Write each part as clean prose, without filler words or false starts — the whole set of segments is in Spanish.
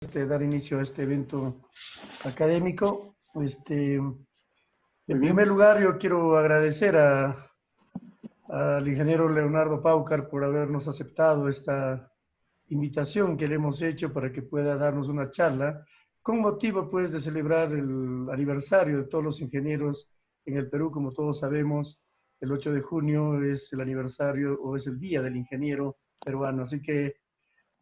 dar inicio a este evento académico. En primer lugar, yo quiero agradecer al ingeniero Leonardo Paucar por habernos aceptado esta invitación que le hemos hecho para que pueda darnos una charla con motivo pues de celebrar el aniversario de todos los ingenieros en el Perú. Como todos sabemos, el 8 de junio es el aniversario o es el Día del Ingeniero Peruano, así que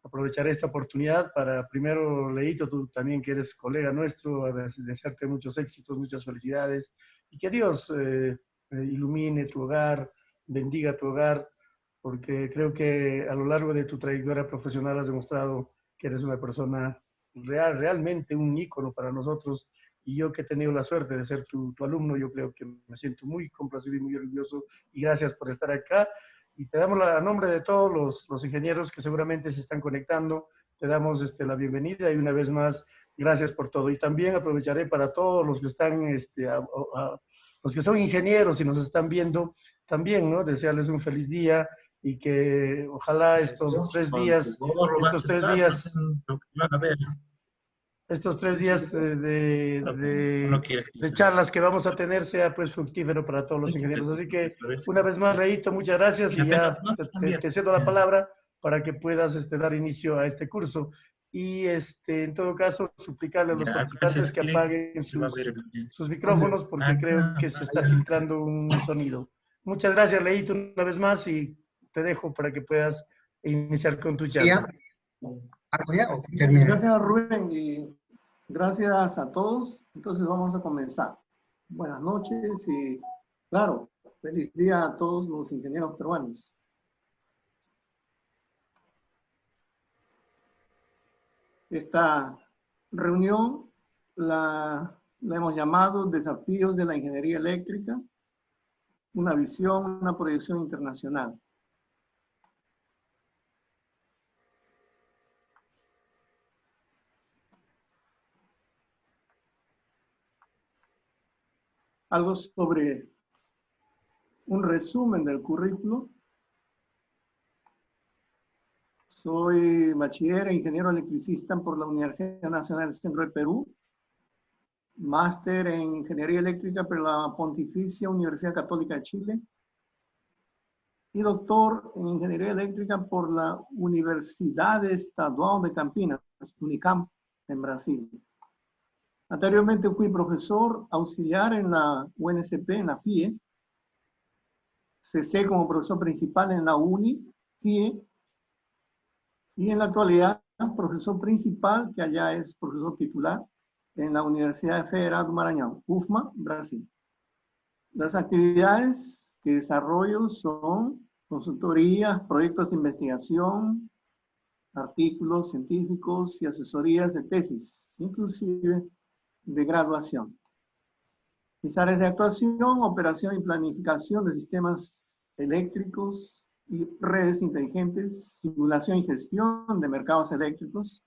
aprovecharé esta oportunidad para, primero, Leito, tú también que eres colega nuestro, desearte muchos éxitos, muchas felicidades, y que Dios ilumine tu hogar, bendiga tu hogar, porque creo que a lo largo de tu trayectoria profesional has demostrado que eres una persona realmente un ícono para nosotros, y yo que he tenido la suerte de ser tu alumno, yo creo que me siento muy complacido y muy orgulloso, y gracias por estar acá. Y te damos a nombre de todos los ingenieros que seguramente se están conectando, te damos la bienvenida y una vez más, gracias por todo. Y también aprovecharé para todos los que están, los que son ingenieros y nos están viendo, también, ¿no? Desearles un feliz día y que ojalá estos tres días de charlas que vamos a tener sea pues fructífero para todos los ingenieros. Así que una vez más, Reito, muchas gracias y ya te cedo la palabra para que puedas dar inicio a este curso. Y en todo caso, suplicarle a los participantes que apaguen sus micrófonos porque creo que se está filtrando un sonido. Muchas gracias, Leito, una vez más y te dejo para que puedas iniciar con tu charla. Gracias, Rubén, y gracias a todos. Entonces vamos a comenzar. Buenas noches y, claro, feliz día a todos los ingenieros peruanos. Esta reunión la hemos llamado Desafíos de la Ingeniería Eléctrica, una visión, una proyección internacional. Algo sobre un resumen del currículo. Soy bachiller e ingeniero electricista por la Universidad Nacional del Centro del Perú, máster en Ingeniería Eléctrica por la Pontificia Universidad Católica de Chile y doctor en Ingeniería Eléctrica por la Universidad Estadual de Campinas, Unicamp, en Brasil. Anteriormente fui profesor auxiliar en la UNSP, en la FIE. Cesé como profesor principal en la UNI, FIE. Y en la actualidad, profesor principal, que allá es profesor titular, en la Universidad Federal do Maranhão, UFMA, Brasil. Las actividades que desarrollo son consultorías, proyectos de investigación, artículos científicos y asesorías de tesis, inclusive de graduación. Mis áreas de actuación: operación y planificación de sistemas eléctricos y redes inteligentes, simulación y gestión de mercados eléctricos,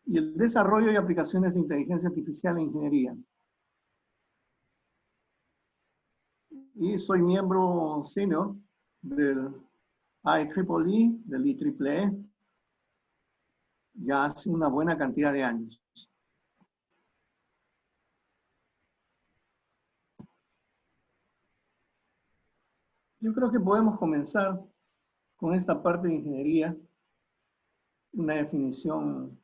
y el desarrollo y aplicaciones de inteligencia artificial en ingeniería. Y soy miembro senior del IEEE, del IEEE, ya hace una buena cantidad de años. Yo creo que podemos comenzar con esta parte de ingeniería, una definición,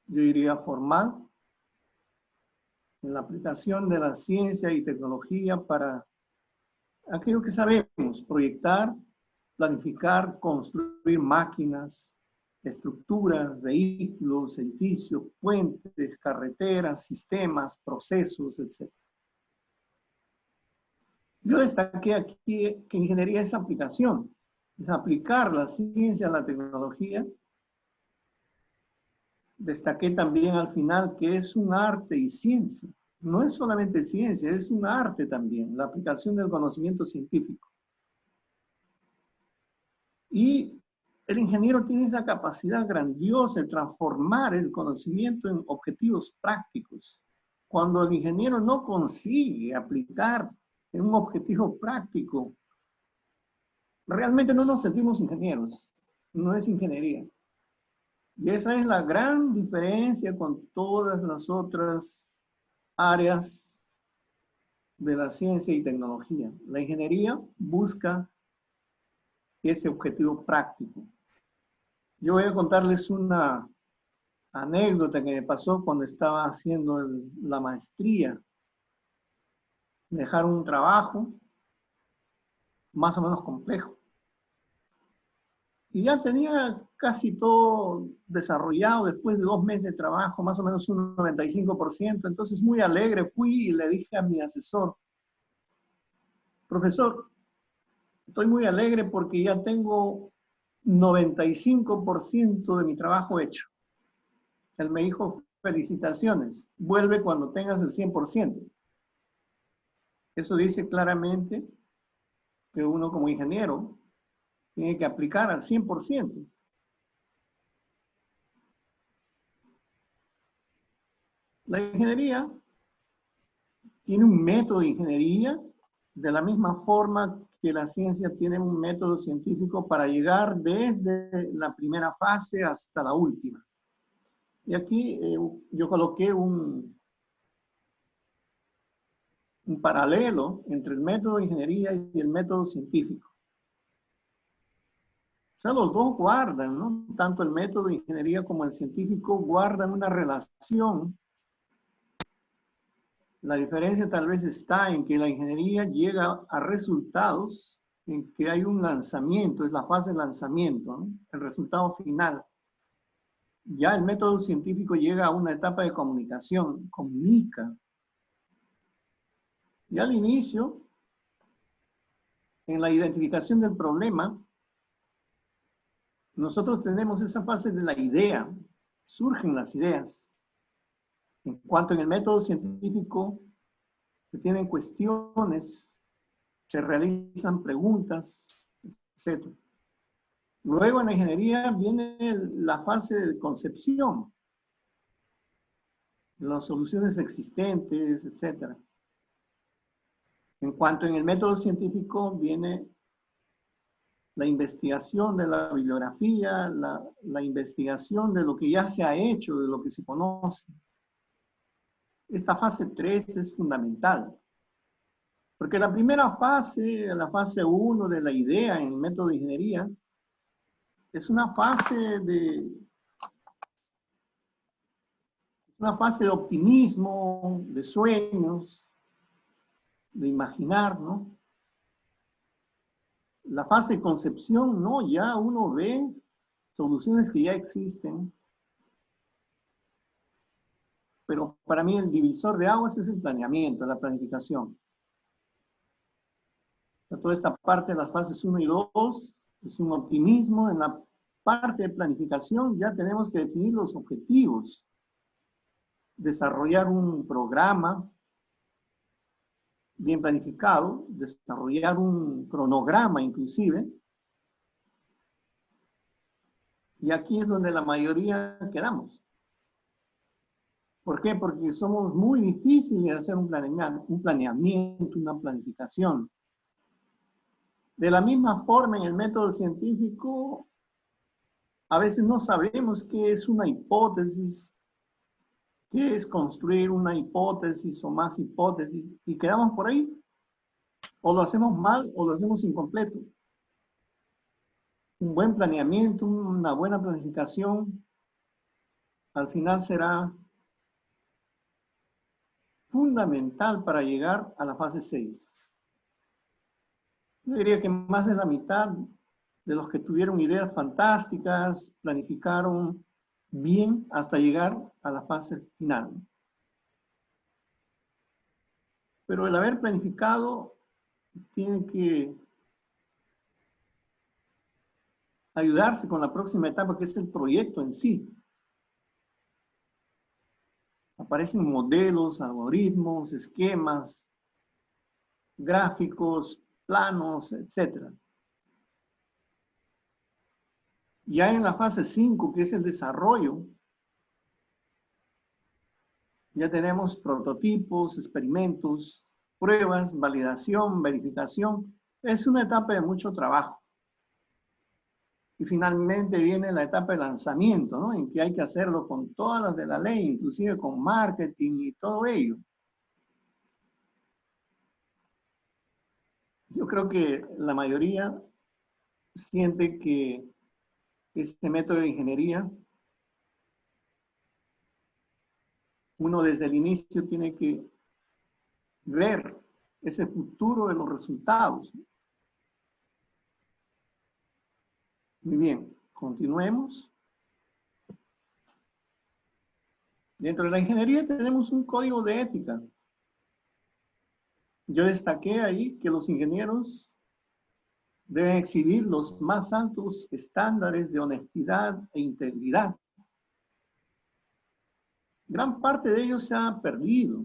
yo diría, formal, en la aplicación de la ciencia y tecnología para aquello que sabemos: proyectar, planificar, construir máquinas, estructuras, vehículos, edificios, puentes, carreteras, sistemas, procesos, etc. Yo destaqué aquí que ingeniería es aplicación, es aplicar la ciencia, la tecnología. Destaqué también al final que es un arte y ciencia. No es solamente ciencia, es un arte también, la aplicación del conocimiento científico. Y el ingeniero tiene esa capacidad grandiosa de transformar el conocimiento en objetivos prácticos. Cuando el ingeniero no consigue aplicar en un objetivo práctico, realmente no nos sentimos ingenieros, no es ingeniería. Y esa es la gran diferencia con todas las otras áreas de la ciencia y tecnología. La ingeniería busca ese objetivo práctico. Yo voy a contarles una anécdota que me pasó cuando estaba haciendo la maestría. Me dejaron un trabajo más o menos complejo. Y ya tenía casi todo desarrollado después de 2 meses de trabajo, más o menos un 95%. Entonces, muy alegre fui y le dije a mi asesor, profesor, estoy muy alegre porque ya tengo 95% de mi trabajo hecho. Él me dijo, felicitaciones, vuelve cuando tengas el 100%. Eso dice claramente que uno como ingeniero tiene que aplicar al 100%. La ingeniería tiene un método de ingeniería de la misma forma que la ciencia tiene un método científico para llegar desde la primera fase hasta la última. Y aquí yo coloqué un paralelo entre el método de ingeniería y el método científico. O sea, los dos guardan, ¿no? Tanto el método de ingeniería como el científico guardan una relación. La diferencia tal vez está en que la ingeniería llega a resultados en que hay un lanzamiento, es la fase de lanzamiento, ¿no? El resultado final. Ya el método científico llega a una etapa de comunicación, comunica. Y al inicio, en la identificación del problema, nosotros tenemos esa fase de la idea, surgen las ideas. En cuanto en el método científico se tienen cuestiones, se realizan preguntas, etc. Luego en la ingeniería viene la fase de concepción, las soluciones existentes, etc. En cuanto en el método científico viene la investigación de la bibliografía, la investigación de lo que ya se ha hecho, de lo que se conoce. Esta fase 3 es fundamental, porque la primera fase, la fase 1 de la idea en el método de ingeniería, es una fase de optimismo, de sueños, de imaginar, ¿no? La fase de concepción, no, ya uno ve soluciones que ya existen. Pero para mí el divisor de aguas es el planeamiento, la planificación. Toda esta parte de las fases 1 y 2 es un optimismo. En la parte de planificación ya tenemos que definir los objetivos, desarrollar un programa bien planificado, desarrollar un cronograma inclusive. Y aquí es donde la mayoría quedamos. ¿Por qué? Porque somos muy difíciles de hacer un planeamiento, una planificación. De la misma forma, en el método científico, a veces no sabemos qué es una hipótesis, qué es construir una hipótesis o más hipótesis, y quedamos por ahí. O lo hacemos mal o lo hacemos incompleto. Un buen planeamiento, una buena planificación, al final será fundamental para llegar a la fase 6. Yo diría que más de la mitad de los que tuvieron ideas fantásticas, planificaron bien hasta llegar a la fase final. Pero el haber planificado tiene que ayudarse con la próxima etapa, que es el proyecto en sí. Aparecen modelos, algoritmos, esquemas, gráficos, planos, etc. Ya en la fase 5, que es el desarrollo, ya tenemos prototipos, experimentos, pruebas, validación, verificación. Es una etapa de mucho trabajo. Y finalmente viene la etapa de lanzamiento, ¿no? En que hay que hacerlo con todas las de la ley, inclusive con marketing y todo ello. Yo creo que la mayoría siente que este método de ingeniería, uno desde el inicio tiene que ver ese futuro de los resultados. Muy bien, continuemos. Dentro de la ingeniería tenemos un código de ética. Yo destaqué ahí que los ingenieros deben exhibir los más altos estándares de honestidad e integridad. Gran parte de ellos se ha perdido.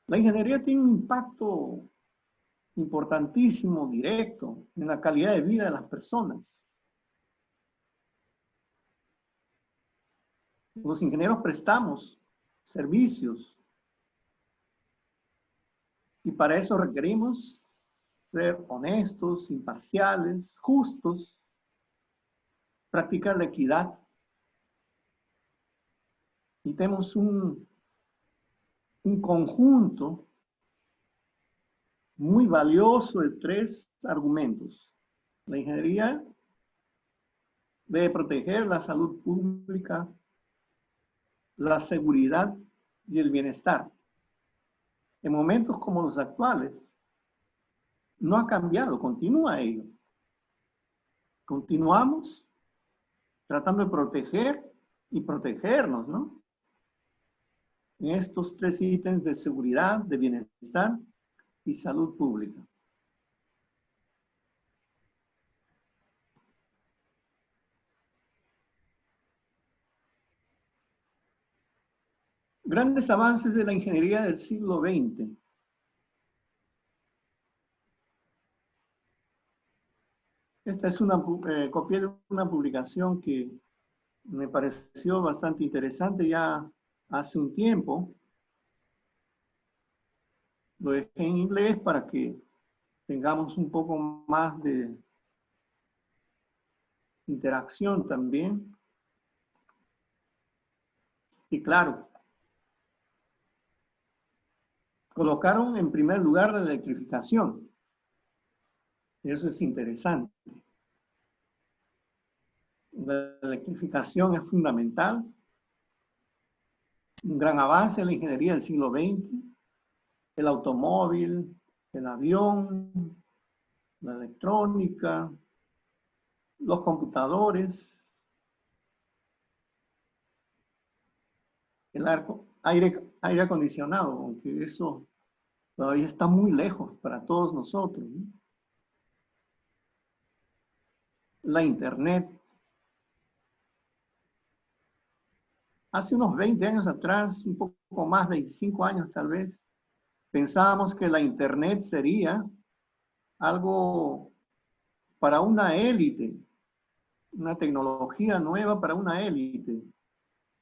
La ingeniería tiene un impacto importantísimo, directo, en la calidad de vida de las personas. Los ingenieros prestamos servicios y para eso requerimos ser honestos, imparciales, justos, practicar la equidad. Y tenemos un conjunto muy valioso de 3 argumentos. La ingeniería debe proteger la salud pública, la seguridad y el bienestar. En momentos como los actuales, no ha cambiado, continúa ello. Continuamos tratando de proteger y protegernos, ¿no? En estos 3 ítems de seguridad, de bienestar y salud pública. Grandes avances de la ingeniería del siglo XX. Esta es una copia de una publicación que me pareció bastante interesante ya hace un tiempo. Lo dejé en inglés para que tengamos un poco más de interacción también. Y claro, colocaron en primer lugar la electrificación. Eso es interesante. La electrificación es fundamental. Un gran avance en la ingeniería del siglo XX. El automóvil, el avión, la electrónica, los computadores, el aire acondicionado, aunque eso todavía está muy lejos para todos nosotros, ¿no? La Internet. Hace unos 20 años atrás, un poco más, 25 años tal vez, pensábamos que la Internet sería algo para una élite, una tecnología nueva para una élite.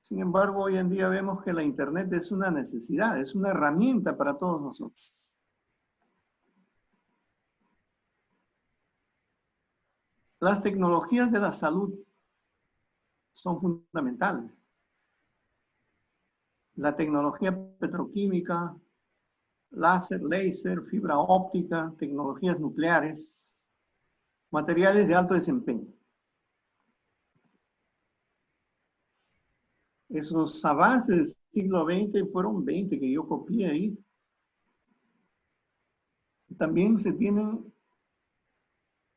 Sin embargo, hoy en día vemos que la Internet es una necesidad, es una herramienta para todos nosotros. Las tecnologías de la salud son fundamentales. La tecnología petroquímica, láser, fibra óptica, tecnologías nucleares, materiales de alto desempeño. Esos avances del siglo XX fueron 20 que yo copié ahí. También se tienen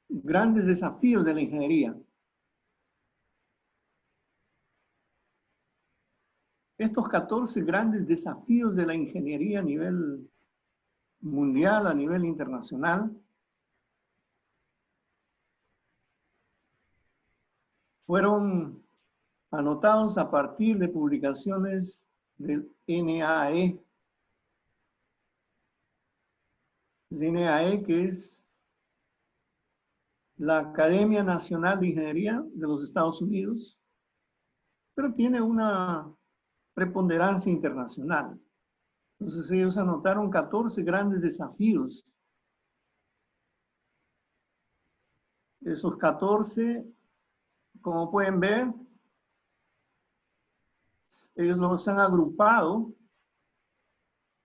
grandes desafíos de la ingeniería. Estos 14 grandes desafíos de la ingeniería a nivel mundial, a nivel internacional, fueron anotados a partir de publicaciones del NAE. El NAE, que es la Academia Nacional de Ingeniería de los Estados Unidos, pero tiene una preponderancia internacional. Entonces ellos anotaron 14 grandes desafíos Esos 14, como pueden ver, ellos los han agrupado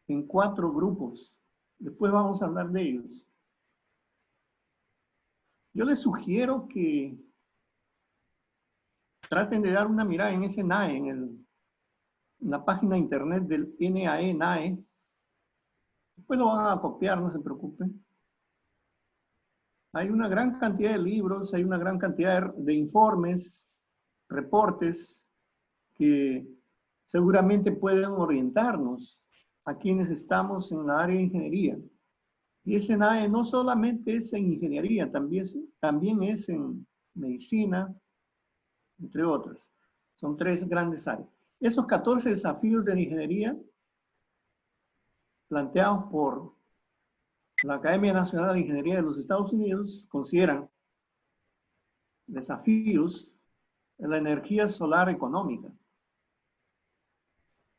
en 4 grupos. Después vamos a hablar de ellos. Yo les sugiero que traten de dar una mirada en ese NAE, en la página de internet del NAE. Después lo van a copiar, no se preocupen. Hay una gran cantidad de libros, hay una gran cantidad de informes, reportes que seguramente pueden orientarnos a quienes estamos en la área de ingeniería. Y ese NAE no solamente es en ingeniería, también es en medicina, entre otras. Son 3 grandes áreas. Esos 14 desafíos de la ingeniería planteados por la Academia Nacional de Ingeniería de los Estados Unidos consideran desafíos en la energía solar económica,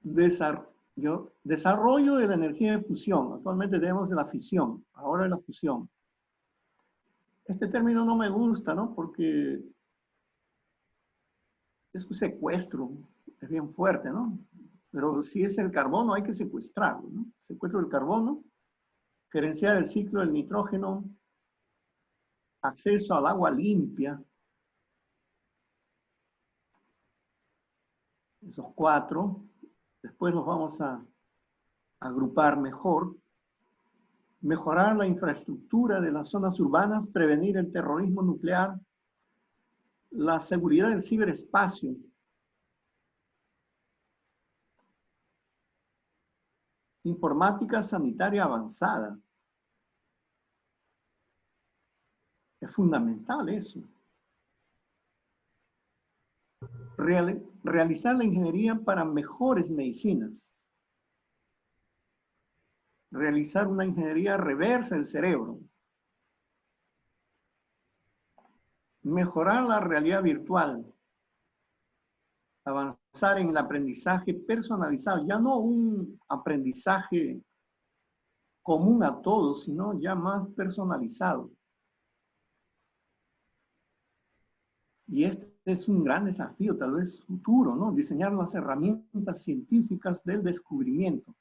desarrollo de la energía de fusión. Actualmente tenemos de la fisión, ahora de la fusión. Este término no me gusta, ¿no? Porque es un secuestro, es bien fuerte, ¿no? Pero si es el carbono, hay que secuestrarlo, ¿no? Secuestro del carbono, gerenciar el ciclo del nitrógeno, acceso al agua limpia. Esos 4. Después los vamos a agrupar mejor. Mejorar la infraestructura de las zonas urbanas, prevenir el terrorismo nuclear, la seguridad del ciberespacio. Informática sanitaria avanzada. Es fundamental eso. Realizar la ingeniería para mejores medicinas. Realizar una ingeniería reversa del cerebro. Mejorar la realidad virtual. Avanzar en el aprendizaje personalizado. Ya no un aprendizaje común a todos, sino ya más personalizado. Y este es un gran desafío, tal vez futuro, ¿no? Diseñar las herramientas científicas del descubrimiento.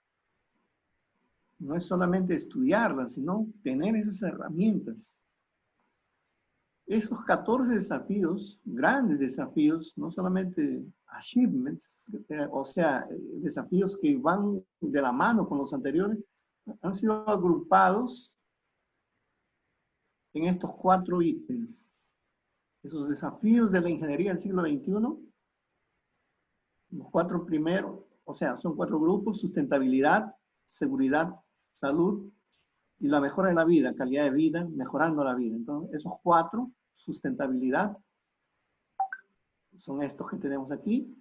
No es solamente estudiarlas, sino tener esas herramientas. Esos 14 desafíos, grandes desafíos, no solamente achievements, o sea, desafíos que van de la mano con los anteriores, han sido agrupados en estos 4 ítems. Esos desafíos de la ingeniería del siglo XXI, los 4 primeros, o sea, son 4 grupos: sustentabilidad, seguridad, salud y la mejora de la vida, calidad de vida, mejorando la vida. Entonces, esos 4, sustentabilidad, son estos que tenemos aquí.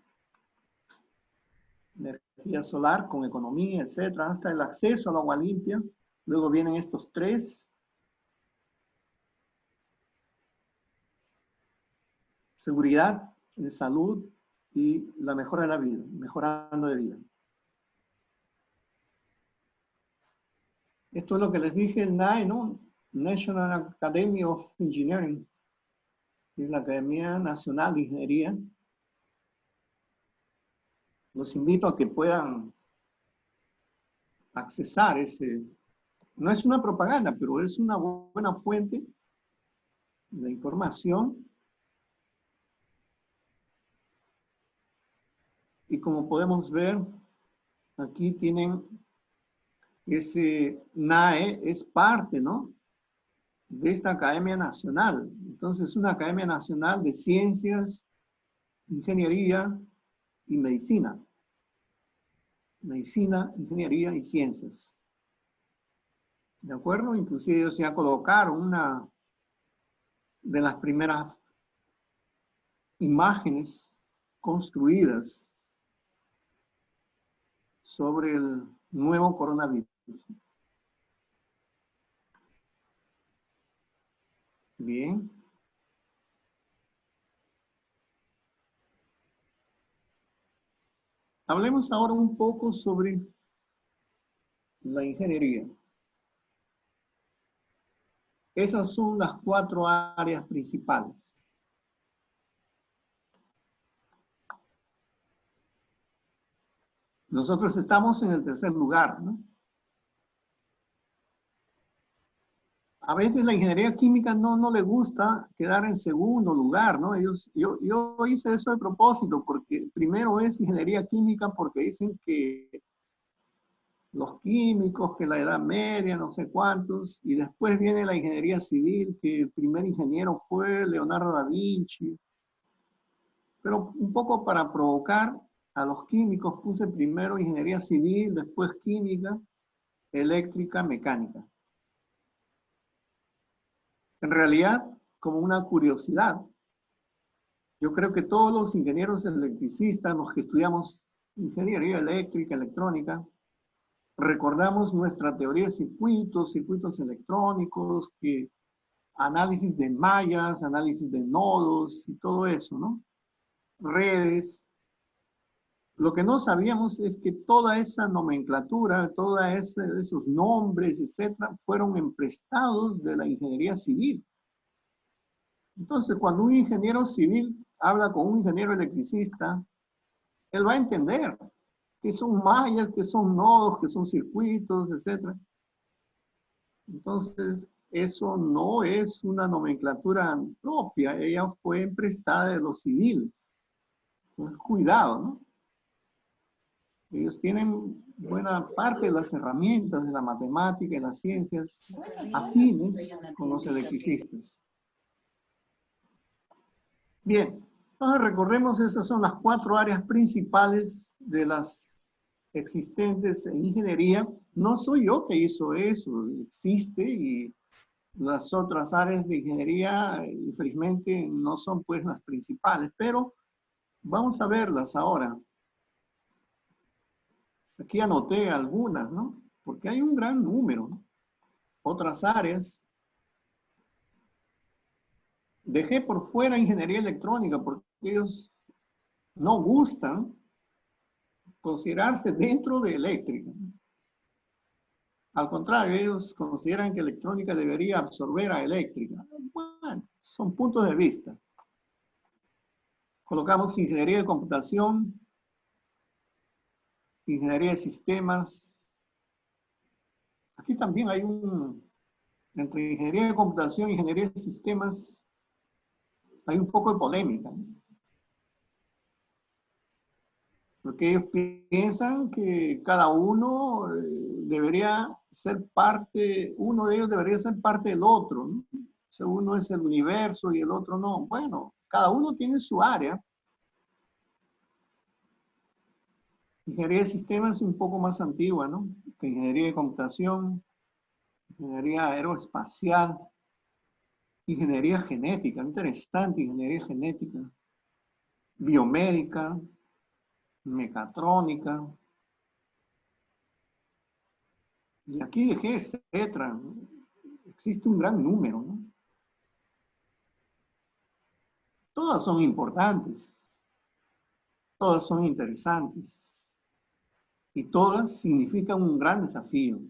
Energía solar con economía, etcétera, hasta el acceso al agua limpia. Luego vienen estos 3. Seguridad, salud y la mejora de la vida, mejorando de vida. Esto es lo que les dije, el NAE, ¿no? National Academy of Engineering, es la Academia Nacional de Ingeniería. Los invito a que puedan accesar ese. No es una propaganda, pero es una buena fuente de información. Y como podemos ver, aquí tienen ese NAE, es parte, ¿no?, de esta Academia Nacional. Entonces, es una Academia Nacional de Ciencias, Ingeniería y Medicina. Medicina, Ingeniería y Ciencias. ¿De acuerdo? Inclusive ellos ya colocaron una de las primeras imágenes construidas sobre el nuevo coronavirus. Bien. Hablemos ahora un poco sobre la ingeniería. Esas son las 4 áreas principales. Nosotros estamos en el tercer lugar, ¿no? A veces la ingeniería química no le gusta quedar en segundo lugar, ¿no? Yo hice eso de propósito, porque primero es ingeniería química porque dicen que los químicos, que la Edad Media, no sé cuántos, y después viene la ingeniería civil, que el primer ingeniero fue Leonardo da Vinci. Pero un poco para provocar a los químicos puse primero ingeniería civil, después química, eléctrica, mecánica. En realidad, como una curiosidad, yo creo que todos los ingenieros electricistas, los que estudiamos ingeniería eléctrica, electrónica, recordamos nuestra teoría de circuitos, circuitos electrónicos, que análisis de mallas, análisis de nodos y todo eso, ¿no? Redes. Lo que no sabíamos es que toda esa nomenclatura, todos esos nombres, etcétera, fueron emprestados de la ingeniería civil. Entonces, cuando un ingeniero civil habla con un ingeniero electricista, él va a entender que son mallas, que son nodos, que son circuitos, etcétera. Entonces, eso no es una nomenclatura propia, ella fue emprestada de los civiles. Entonces, cuidado, ¿no? Ellos tienen buena parte de las herramientas de la matemática y las ciencias afines con los electricistas. Bien, entonces recorremos, esas son las 4 áreas principales de las existentes en ingeniería. No soy yo que hizo eso, existe, y las otras áreas de ingeniería, infelizmente, no son pues las principales, pero vamos a verlas ahora. Aquí anoté algunas, ¿no? Porque hay un gran número, ¿no? Otras áreas. Dejé por fuera ingeniería electrónica porque ellos no gustan considerarse dentro de eléctrica. Al contrario, ellos consideran que electrónica debería absorber a eléctrica. Bueno, son puntos de vista. Colocamos ingeniería de computación, ingeniería de sistemas. Aquí también hay entre ingeniería de computación y ingeniería de sistemas, hay un poco de polémica, ¿no? Porque ellos piensan que cada uno debería ser parte, uno de ellos debería ser parte del otro, ¿no? O sea, uno es el universo y el otro no. Bueno, cada uno tiene su área. Ingeniería de sistemas es un poco más antigua, ¿no? Que ingeniería de computación, ingeniería aeroespacial, ingeniería genética, interesante ingeniería genética, biomédica, mecatrónica. Y aquí dejé etcétera, ¿no? Existe un gran número, ¿no? Todas son importantes, todas son interesantes y todas significan un gran desafío.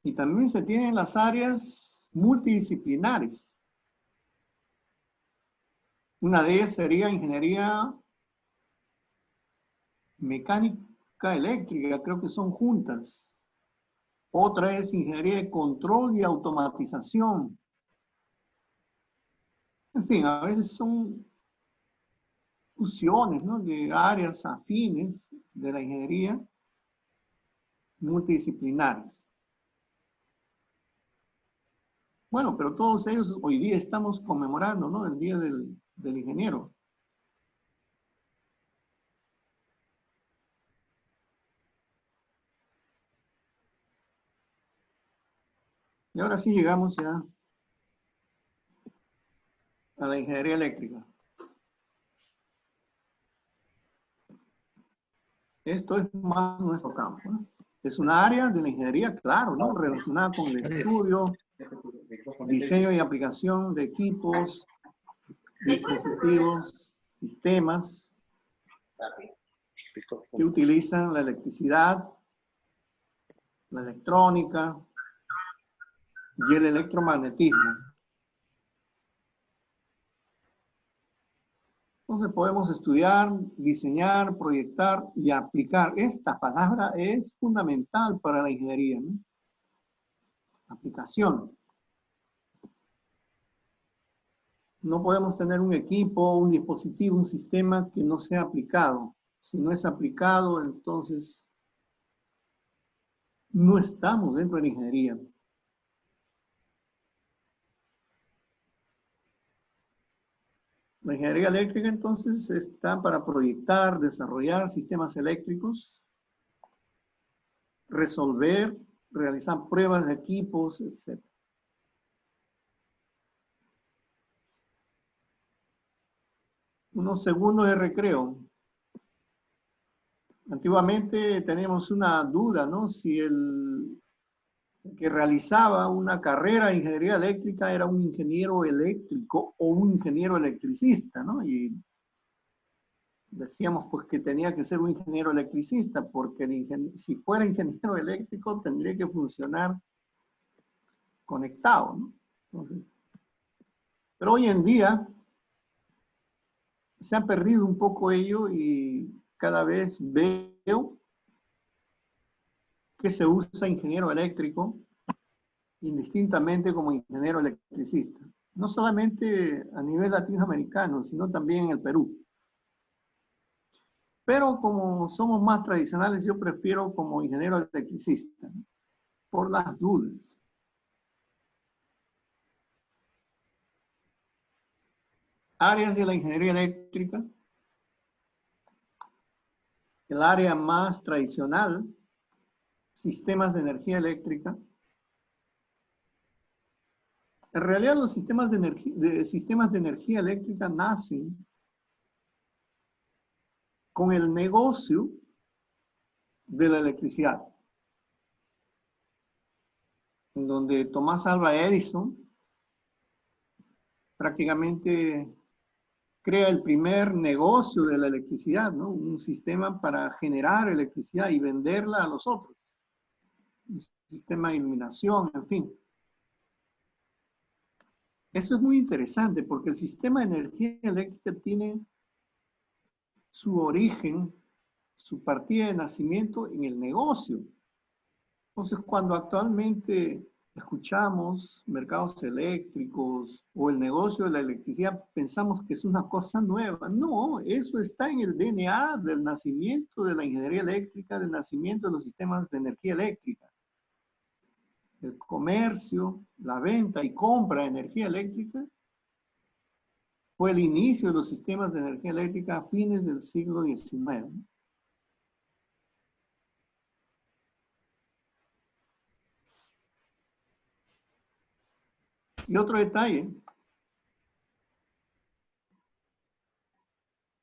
Y también se tienen las áreas multidisciplinares. Una de ellas sería ingeniería mecánica eléctrica, creo que son juntas. Otra es ingeniería de control y automatización. En fin, a veces son fusiones, ¿no?, de áreas afines de la ingeniería multidisciplinares. Bueno, pero todos ellos hoy día estamos conmemorando, ¿no?, el Día del Ingeniero. Y ahora sí llegamos ya a la ingeniería eléctrica. Esto es más nuestro campo, ¿no? Es una área de la ingeniería, claro, ¿no?, relacionada con el estudio, diseño y aplicación de equipos, dispositivos, sistemas que utilizan la electricidad la electrónica y el electromagnetismo. Entonces podemos estudiar, diseñar, proyectar y aplicar. Esta palabra es fundamental para la ingeniería, ¿no? Aplicación. No podemos tener un equipo, un dispositivo, un sistema que no sea aplicado. Si no es aplicado, entonces no estamos dentro de la ingeniería. La ingeniería eléctrica, entonces, está para proyectar, desarrollar sistemas eléctricos, resolver, realizar pruebas de equipos, etc. Unos segundos de recreo. Antiguamente teníamos una duda, ¿no? Si el que realizaba una carrera de ingeniería eléctrica era un ingeniero eléctrico o un ingeniero electricista, ¿no? Y decíamos pues que tenía que ser un ingeniero electricista porque si fuera ingeniero eléctrico tendría que funcionar conectado, ¿no? Entonces, pero hoy en día se ha perdido un poco ello y cada vez veo que se usa ingeniero eléctrico indistintamente como ingeniero electricista. No solamente a nivel latinoamericano, sino también en el Perú. Pero como somos más tradicionales, yo prefiero como ingeniero electricista, ¿no? Por las dudas. Áreas de la ingeniería eléctrica. El área más tradicional, sistemas de energía eléctrica. En realidad los sistemas de energía eléctrica nacen con el negocio de la electricidad, en donde Tomás Alva Edison prácticamente crea el primer negocio de la electricidad, ¿no? Un sistema para generar electricidad y venderla a los otros. Un sistema de iluminación, en fin. Eso es muy interesante porque el sistema de energía eléctrica tiene su origen, su partida de nacimiento en el negocio. Entonces, cuando actualmente escuchamos mercados eléctricos o el negocio de la electricidad, pensamos que es una cosa nueva. No, eso está en el DNA del nacimiento de la ingeniería eléctrica, del nacimiento de los sistemas de energía eléctrica. El comercio, la venta y compra de energía eléctrica fue el inicio de los sistemas de energía eléctrica a fines del siglo XIX. Y otro detalle,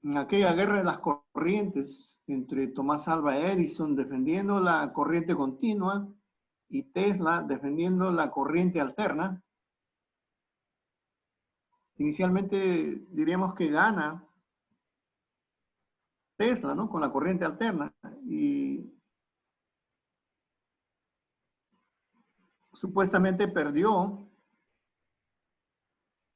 en aquella guerra de las corrientes entre Tomás Alva Edison defendiendo la corriente continua y Tesla defendiendo la corriente alterna, inicialmente diríamos que gana Tesla, ¿no? Con la corriente alterna y supuestamente perdió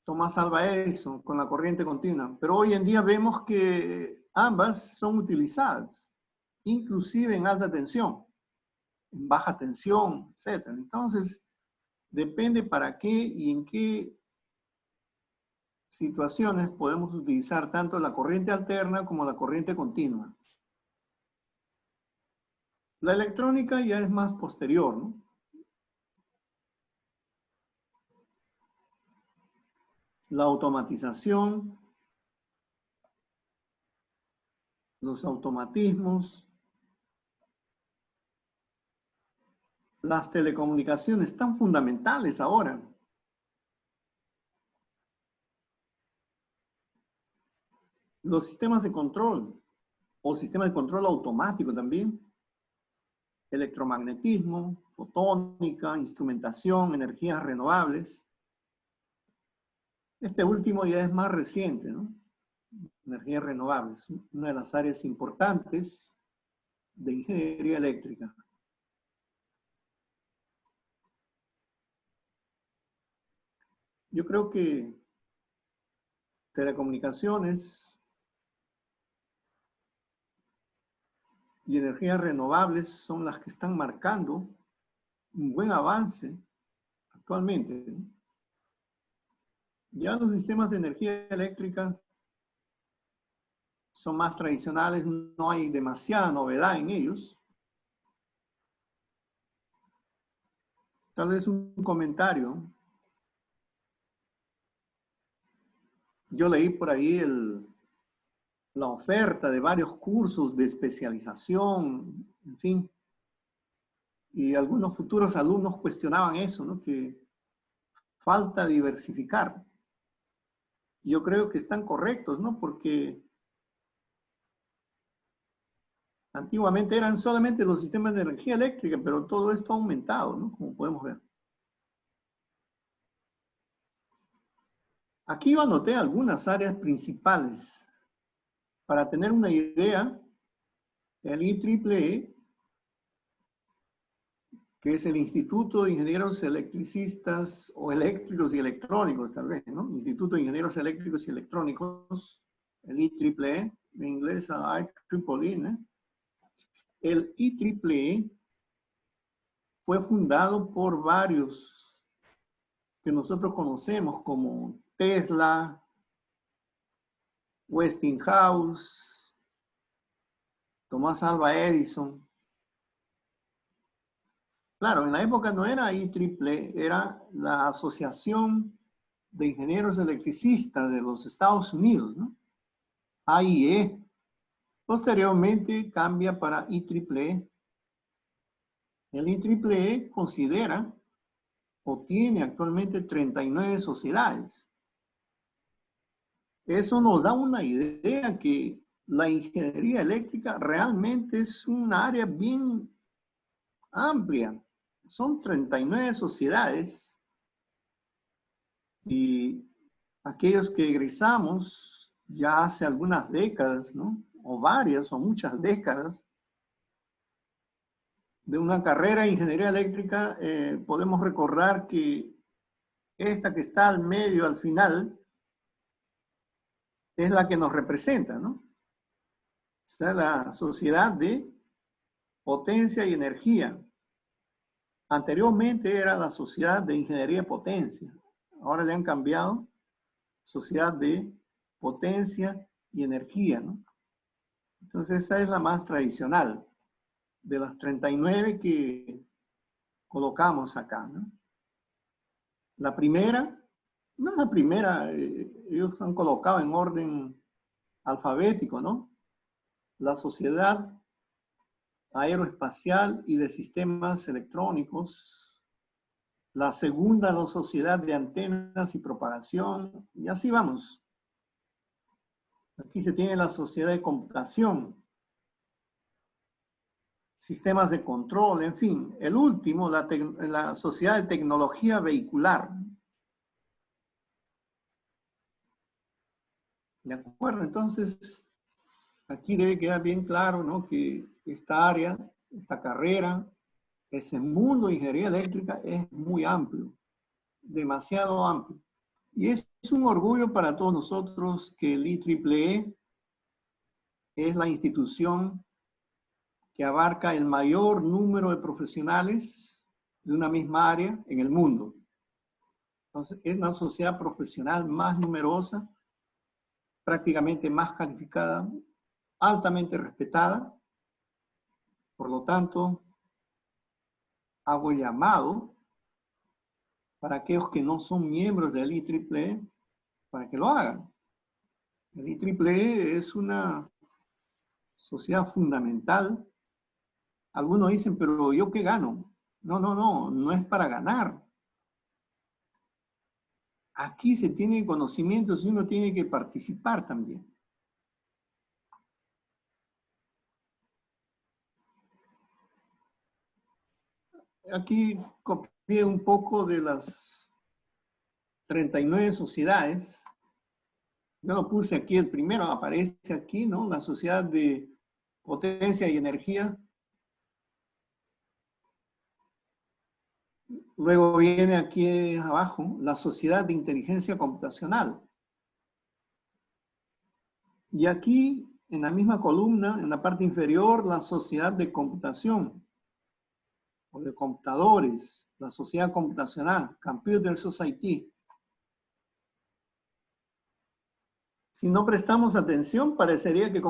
Tomás Alva Edison con la corriente continua, pero hoy en día vemos que ambas son utilizadas, inclusive en alta tensión, en baja tensión, etc. Entonces, depende para qué y en qué situaciones podemos utilizar tanto la corriente alterna como la corriente continua. La electrónica ya es más posterior, ¿no? La automatización, los automatismos, las telecomunicaciones tan fundamentales ahora. Los sistemas de control o sistemas de control automático también. Electromagnetismo, fotónica, instrumentación, energías renovables. Este último ya es más reciente, ¿no? Energías renovables, una de las áreas importantes de ingeniería eléctrica. Yo creo que telecomunicaciones y energías renovables son las que están marcando un buen avance actualmente, ¿no? Ya los sistemas de energía eléctrica son más tradicionales, no hay demasiada novedad en ellos. Tal vez un comentario. Yo leí por ahí la oferta de varios cursos de especialización, en fin. Y algunos futuros alumnos cuestionaban eso, ¿no? Que falta diversificar. Yo creo que están correctos, ¿no? Porque antiguamente eran solamente los sistemas de energía eléctrica, pero todo esto ha aumentado, ¿no? Como podemos ver. Aquí yo anoté algunas áreas principales. Para tener una idea, el IEEE, que es el Instituto de Ingenieros Electricistas o Eléctricos y Electrónicos, tal vez, ¿no? Instituto de Ingenieros Eléctricos y Electrónicos, el IEEE, en inglés IEEE, ¿no? El IEEE fue fundado por varios que nosotros conocemos como Tesla, Westinghouse, Tomás Alva Edison. Claro, en la época no era IEEE, era la Asociación de Ingenieros Electricistas de los Estados Unidos, ¿no? AIE. Posteriormente cambia para IEEE. El IEEE considera o tiene actualmente 39 sociedades. Eso nos da una idea que la ingeniería eléctrica realmente es un área bien amplia. Son 39 sociedades y aquellos que egresamos ya hace algunas décadas, ¿no? O varias o muchas décadas de una carrera de ingeniería eléctrica, podemos recordar que esta que está al medio, al final, es la que nos representa, ¿no? Esta es la Sociedad de Potencia y Energía. Anteriormente era la Sociedad de Ingeniería y Potencia. Ahora le han cambiado Sociedad de Potencia y Energía, ¿no? Entonces esa es la más tradicional de las 39 que colocamos acá, ¿no? La primera, no es la primera, ellos han colocado en orden alfabético, ¿no? La Sociedad Aeroespacial y de Sistemas Electrónicos. La segunda, la Sociedad de Antenas y Propagación. Y así vamos. Aquí se tiene la Sociedad de Computación. Sistemas de control, en fin. El último, la Sociedad de Tecnología Vehicular. ¿De acuerdo? Entonces, aquí debe quedar bien claro, ¿no? Que esta área, esta carrera, ese mundo de ingeniería eléctrica es muy amplio, demasiado amplio. Y es un orgullo para todos nosotros que el IEEE es la institución que abarca el mayor número de profesionales de una misma área en el mundo. Entonces, es la sociedad profesional más numerosa, prácticamente más calificada, altamente respetada. Por lo tanto, hago el llamado para aquellos que no son miembros del IEEE para que lo hagan. El IEEE es una sociedad fundamental. Algunos dicen, pero ¿yo qué gano? No, no, no, no es para ganar. Aquí se tiene conocimientos y uno tiene que participar también. Aquí copié un poco de las 39 sociedades. Yo lo puse aquí, el primero aparece aquí, ¿no? La Sociedad de Potencia y Energía. Luego viene aquí abajo la Sociedad de Inteligencia Computacional. Y aquí, en la misma columna, en la parte inferior, la Sociedad de Computación, o de computadores, la Sociedad Computacional, Computer Society. Si no prestamos atención, parecería que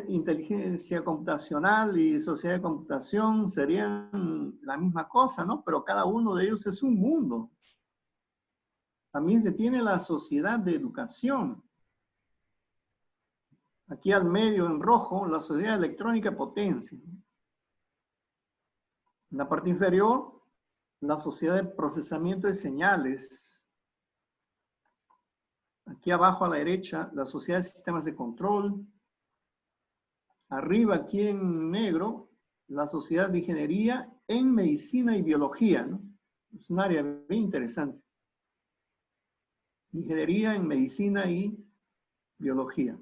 inteligencia computacional y sociedad de computación serían la misma cosa, ¿no? Pero cada uno de ellos es un mundo. También se tiene la sociedad de educación. Aquí al medio, en rojo, la sociedad electrónica potencia. En la parte inferior, la sociedad de procesamiento de señales. Aquí abajo a la derecha, la sociedad de sistemas de control. Arriba, aquí en negro, la sociedad de ingeniería en medicina y biología, ¿no? Es un área bien interesante. Ingeniería en medicina y biología.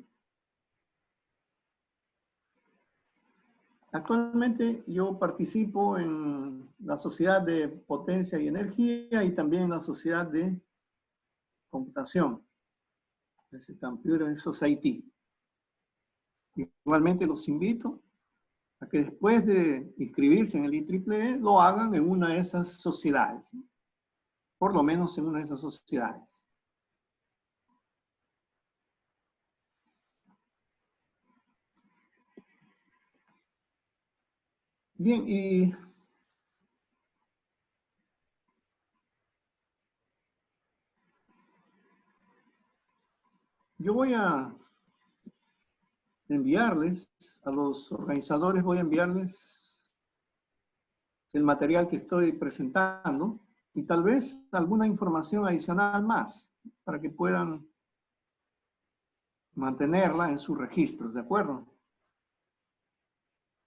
Actualmente yo participo en la sociedad de potencia y energía y también en la sociedad de computación, es el Computer Society. Igualmente los invito a que después de inscribirse en el IEEE lo hagan en una de esas sociedades, ¿no? Por lo menos en una de esas sociedades. Bien, y yo voy a enviarles, a los organizadores voy a enviarles el material que estoy presentando y tal vez alguna información adicional más para que puedan mantenerla en sus registros, ¿de acuerdo?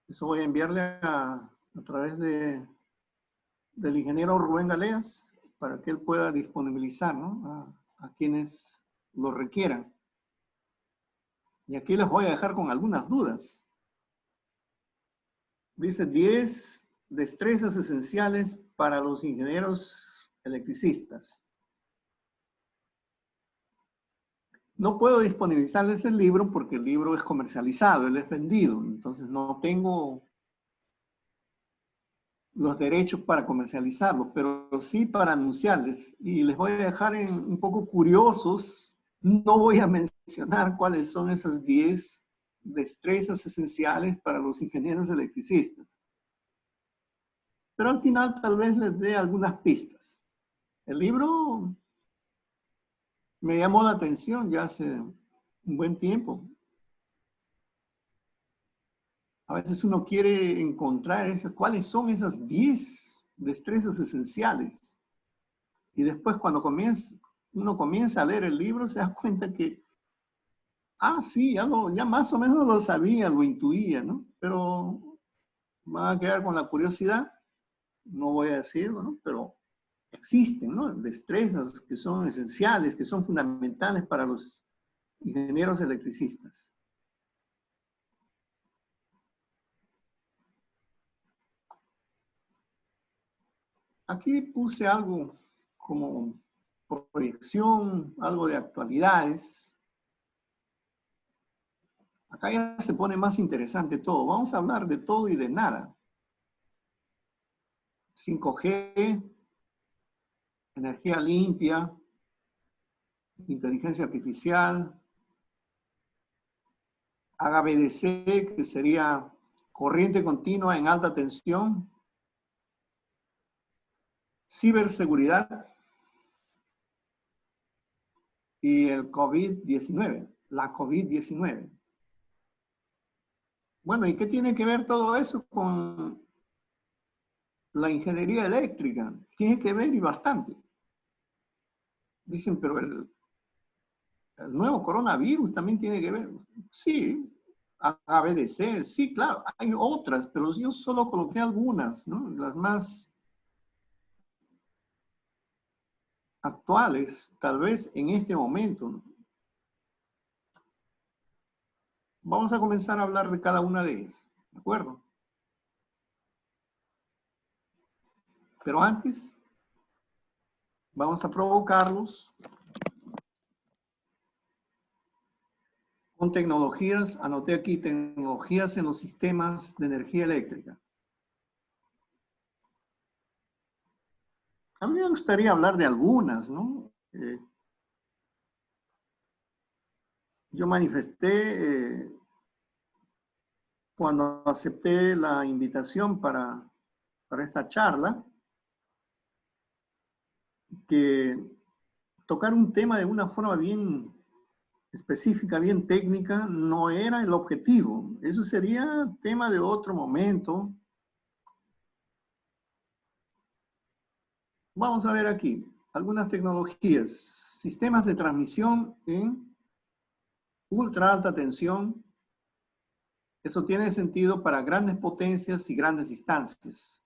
Eso voy a enviarle a través del ingeniero Rubén Galeas para que él pueda disponibilizar, ¿no? a quienes lo requieran. Y aquí les voy a dejar con algunas dudas. Dice 10 destrezas esenciales para los ingenieros electricistas. No puedo disponibilizarles el libro porque el libro es comercializado, él es vendido, entonces no tengo los derechos para comercializarlo, pero sí para anunciarles. Y les voy a dejar un poco curiosos, no voy a mencionar cuáles son esas 10 destrezas esenciales para los ingenieros electricistas. Pero al final tal vez les dé algunas pistas. El libro me llamó la atención ya hace un buen tiempo. A veces uno quiere encontrar cuáles son esas 10 destrezas esenciales. Y después cuando uno comienza a leer el libro se da cuenta que, sí, ya más o menos lo sabía, lo intuía, ¿no? Pero van a quedar con la curiosidad, no voy a decirlo, ¿no? Pero existen, ¿no? Destrezas que son esenciales, que son fundamentales para los ingenieros electricistas. Aquí puse algo como proyección, algo de actualidades. Acá ya se pone más interesante todo. Vamos a hablar de todo y de nada. 5G, energía limpia, inteligencia artificial, HVDC, que sería corriente continua en alta tensión, ciberseguridad y el COVID-19, la COVID-19. Bueno, ¿y qué tiene que ver todo eso con la ingeniería eléctrica? Tiene que ver y bastante. Dicen, pero el nuevo coronavirus también tiene que ver. Sí, HVDC, sí, claro, hay otras, pero yo solo coloqué algunas, ¿no? Las más actuales, tal vez en este momento, ¿no? Vamos a comenzar a hablar de cada una de ellas, ¿de acuerdo? Pero antes, Vamos a provocarlos con tecnologías, anoté aquí tecnologías en los sistemas de energía eléctrica. A mí me gustaría hablar de algunas, ¿no? Yo manifesté cuando acepté la invitación para esta charla que tocar un tema de una forma bien específica, bien técnica, no era el objetivo. Eso sería tema de otro momento. Vamos a ver aquí algunas tecnologías. Sistemas de transmisión en ultra alta tensión. Eso tiene sentido para grandes potencias y grandes distancias.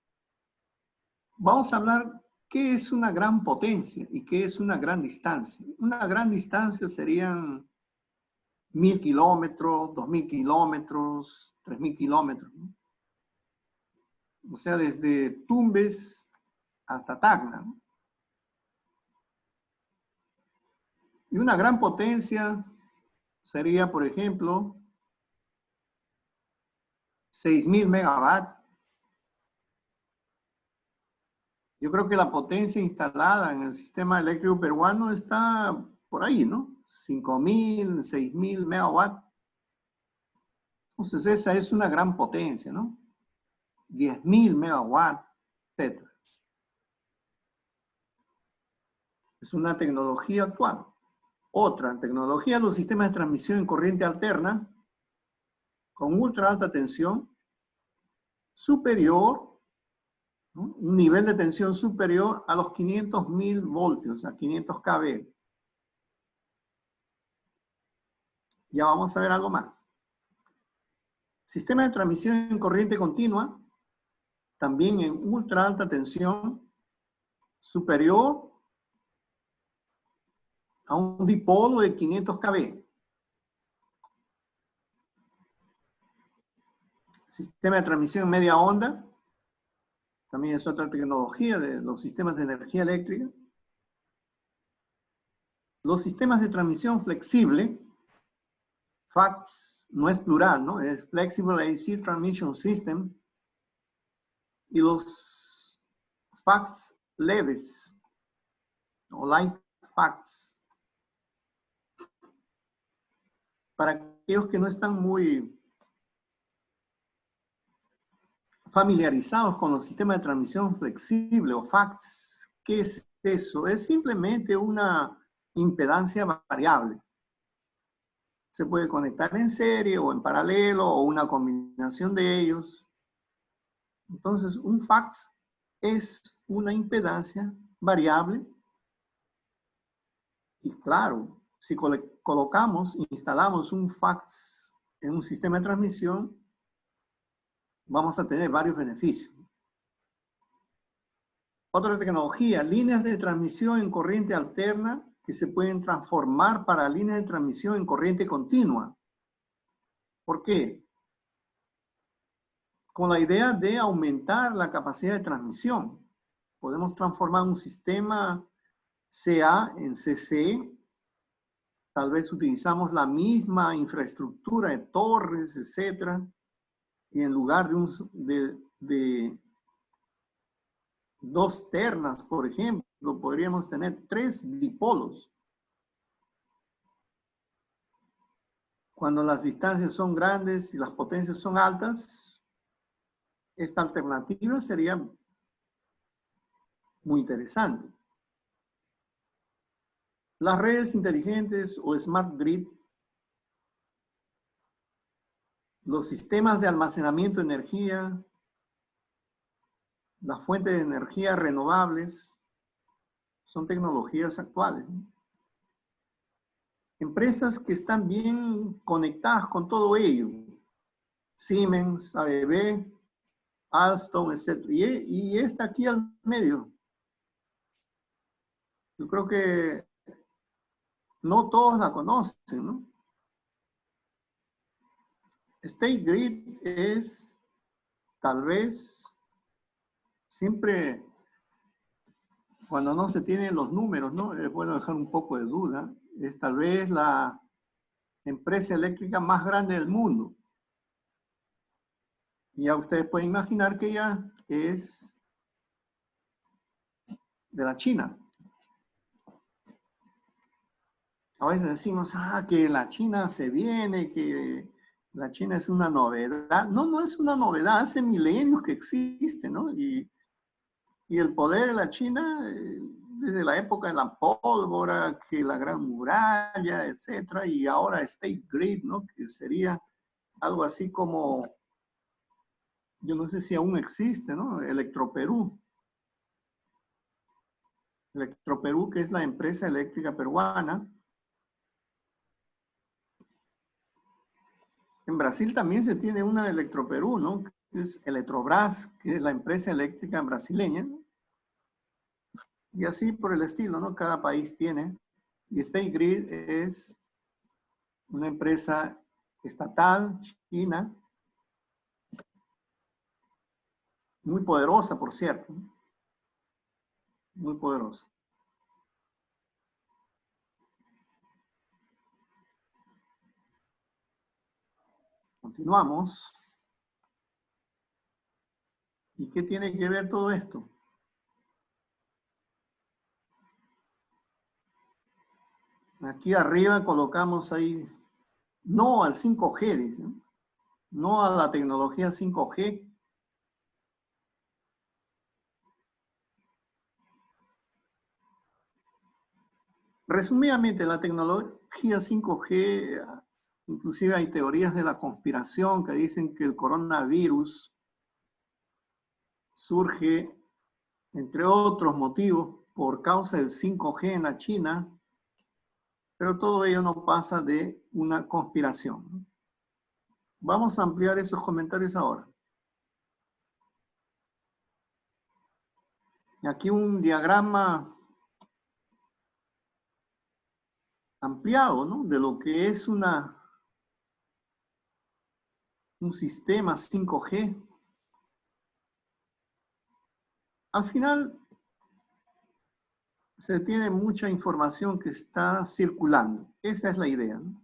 Vamos a hablar qué es una gran potencia y qué es una gran distancia. Una gran distancia serían 1000 kilómetros, 2000 kilómetros, 3000 kilómetros, ¿no? O sea, desde Tumbes hasta Tacna, ¿no? Y una gran potencia sería, por ejemplo, 6000 megawatts. Yo creo que la potencia instalada en el sistema eléctrico peruano está por ahí, ¿no? 5000, 6000 megawatts. Entonces esa es una gran potencia, ¿no? 10.000 megawatts, etc. Es una tecnología actual. Otra tecnología, los sistemas de transmisión en corriente alterna con ultra alta tensión superior, ¿no? Un nivel de tensión superior a los 500.000 voltios, a 500 kV. Ya vamos a ver algo más. Sistema de transmisión en corriente continua, también en ultra alta tensión, superior a un dipolo de 500 kV. Sistema de transmisión en media onda, también es otra tecnología de los sistemas de energía eléctrica. Los sistemas de transmisión flexible, FACTS, no es plural, ¿no? Es Flexible AC Transmission System. Y los FACTS leves, o light FACTS. Para aquellos que no están muy familiarizados con los sistemas de transmisión flexible o FACTS, ¿qué es eso? Es simplemente una impedancia variable. Se puede conectar en serie o en paralelo o una combinación de ellos. Entonces, un FACTS es una impedancia variable. Y claro, si colocamos, instalamos un FACTS en un sistema de transmisión, vamos a tener varios beneficios. Otra tecnología, líneas de transmisión en corriente alterna que se pueden transformar para líneas de transmisión en corriente continua. ¿Por qué? Con la idea de aumentar la capacidad de transmisión. Podemos transformar un sistema CA en CC. Tal vez utilizamos la misma infraestructura de torres, etcétera. Y en lugar de dos ternas, por ejemplo, podríamos tener 3 dipolos. Cuando las distancias son grandes y las potencias son altas, esta alternativa sería muy interesante. Las redes inteligentes o smart grid, los sistemas de almacenamiento de energía, las fuentes de energía renovables, son tecnologías actuales, ¿no? Empresas que están bien conectadas con todo ello. Siemens, ABB, Alstom, etc. Y esta aquí al medio. Yo creo que no todos la conocen, ¿no? State Grid es tal vez siempre cuando no se tienen los números, ¿no? Es bueno dejar un poco de duda. Es tal vez la empresa eléctrica más grande del mundo. Y ya ustedes pueden imaginar que ella es de la China. A veces decimos, que la China se viene, que la China es una novedad. No, no es una novedad, hace milenios que existe, ¿no? Y el poder de la China, desde la época de la pólvora, que la Gran Muralla, etcétera, y ahora State Grid, ¿no? Que sería algo así como, yo no sé si aún existe, ¿no? Electroperú. Electroperú, que es la empresa eléctrica peruana. En Brasil también se tiene una de Electroperú, ¿no? Que es Eletrobras, que es la empresa eléctrica brasileña. Y así por el estilo, ¿no? Cada país tiene. Y State Grid es una empresa estatal china, muy poderosa, por cierto. Muy poderosa. Continuamos. ¿Y qué tiene que ver todo esto? Aquí arriba colocamos ahí, no al 5G, dice, no a la tecnología 5G. Resumidamente, la tecnología 5G, inclusive hay teorías de la conspiración que dicen que el coronavirus surge, entre otros motivos, por causa del 5G en la China, pero todo ello no pasa de una conspiración. Vamos a ampliar esos comentarios ahora. Y aquí un diagrama ampliado, ¿no? De lo que es un sistema 5G. Al final, se tiene mucha información que está circulando. Esa es la idea, ¿no?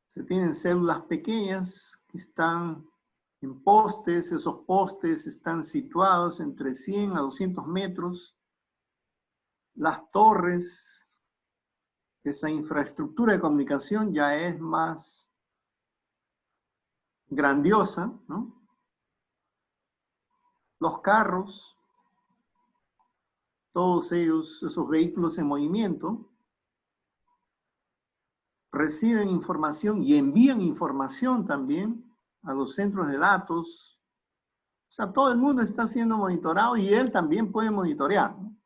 Se tienen células pequeñas que están en postes. Esos postes están situados entre 100 a 200 metros. Las torres, esa infraestructura de comunicación ya es más grandiosa, ¿no? Los carros, todos ellos, esos vehículos en movimiento, reciben información y envían información también a los centros de datos. O sea, todo el mundo está siendo monitorado y él también puede monitorear, ¿no?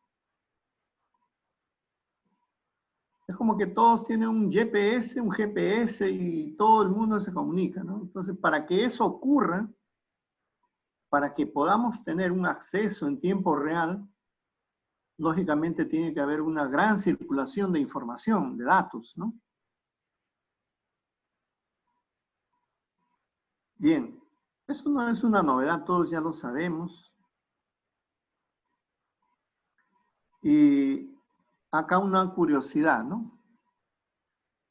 Es como que todos tienen un GPS, un GPS y todo el mundo se comunica, ¿no? Entonces, para que eso ocurra, para que podamos tener un acceso en tiempo real, lógicamente tiene que haber una gran circulación de información, de datos, ¿no? Bien, eso no es una novedad, todos ya lo sabemos. Y acá una curiosidad, ¿no?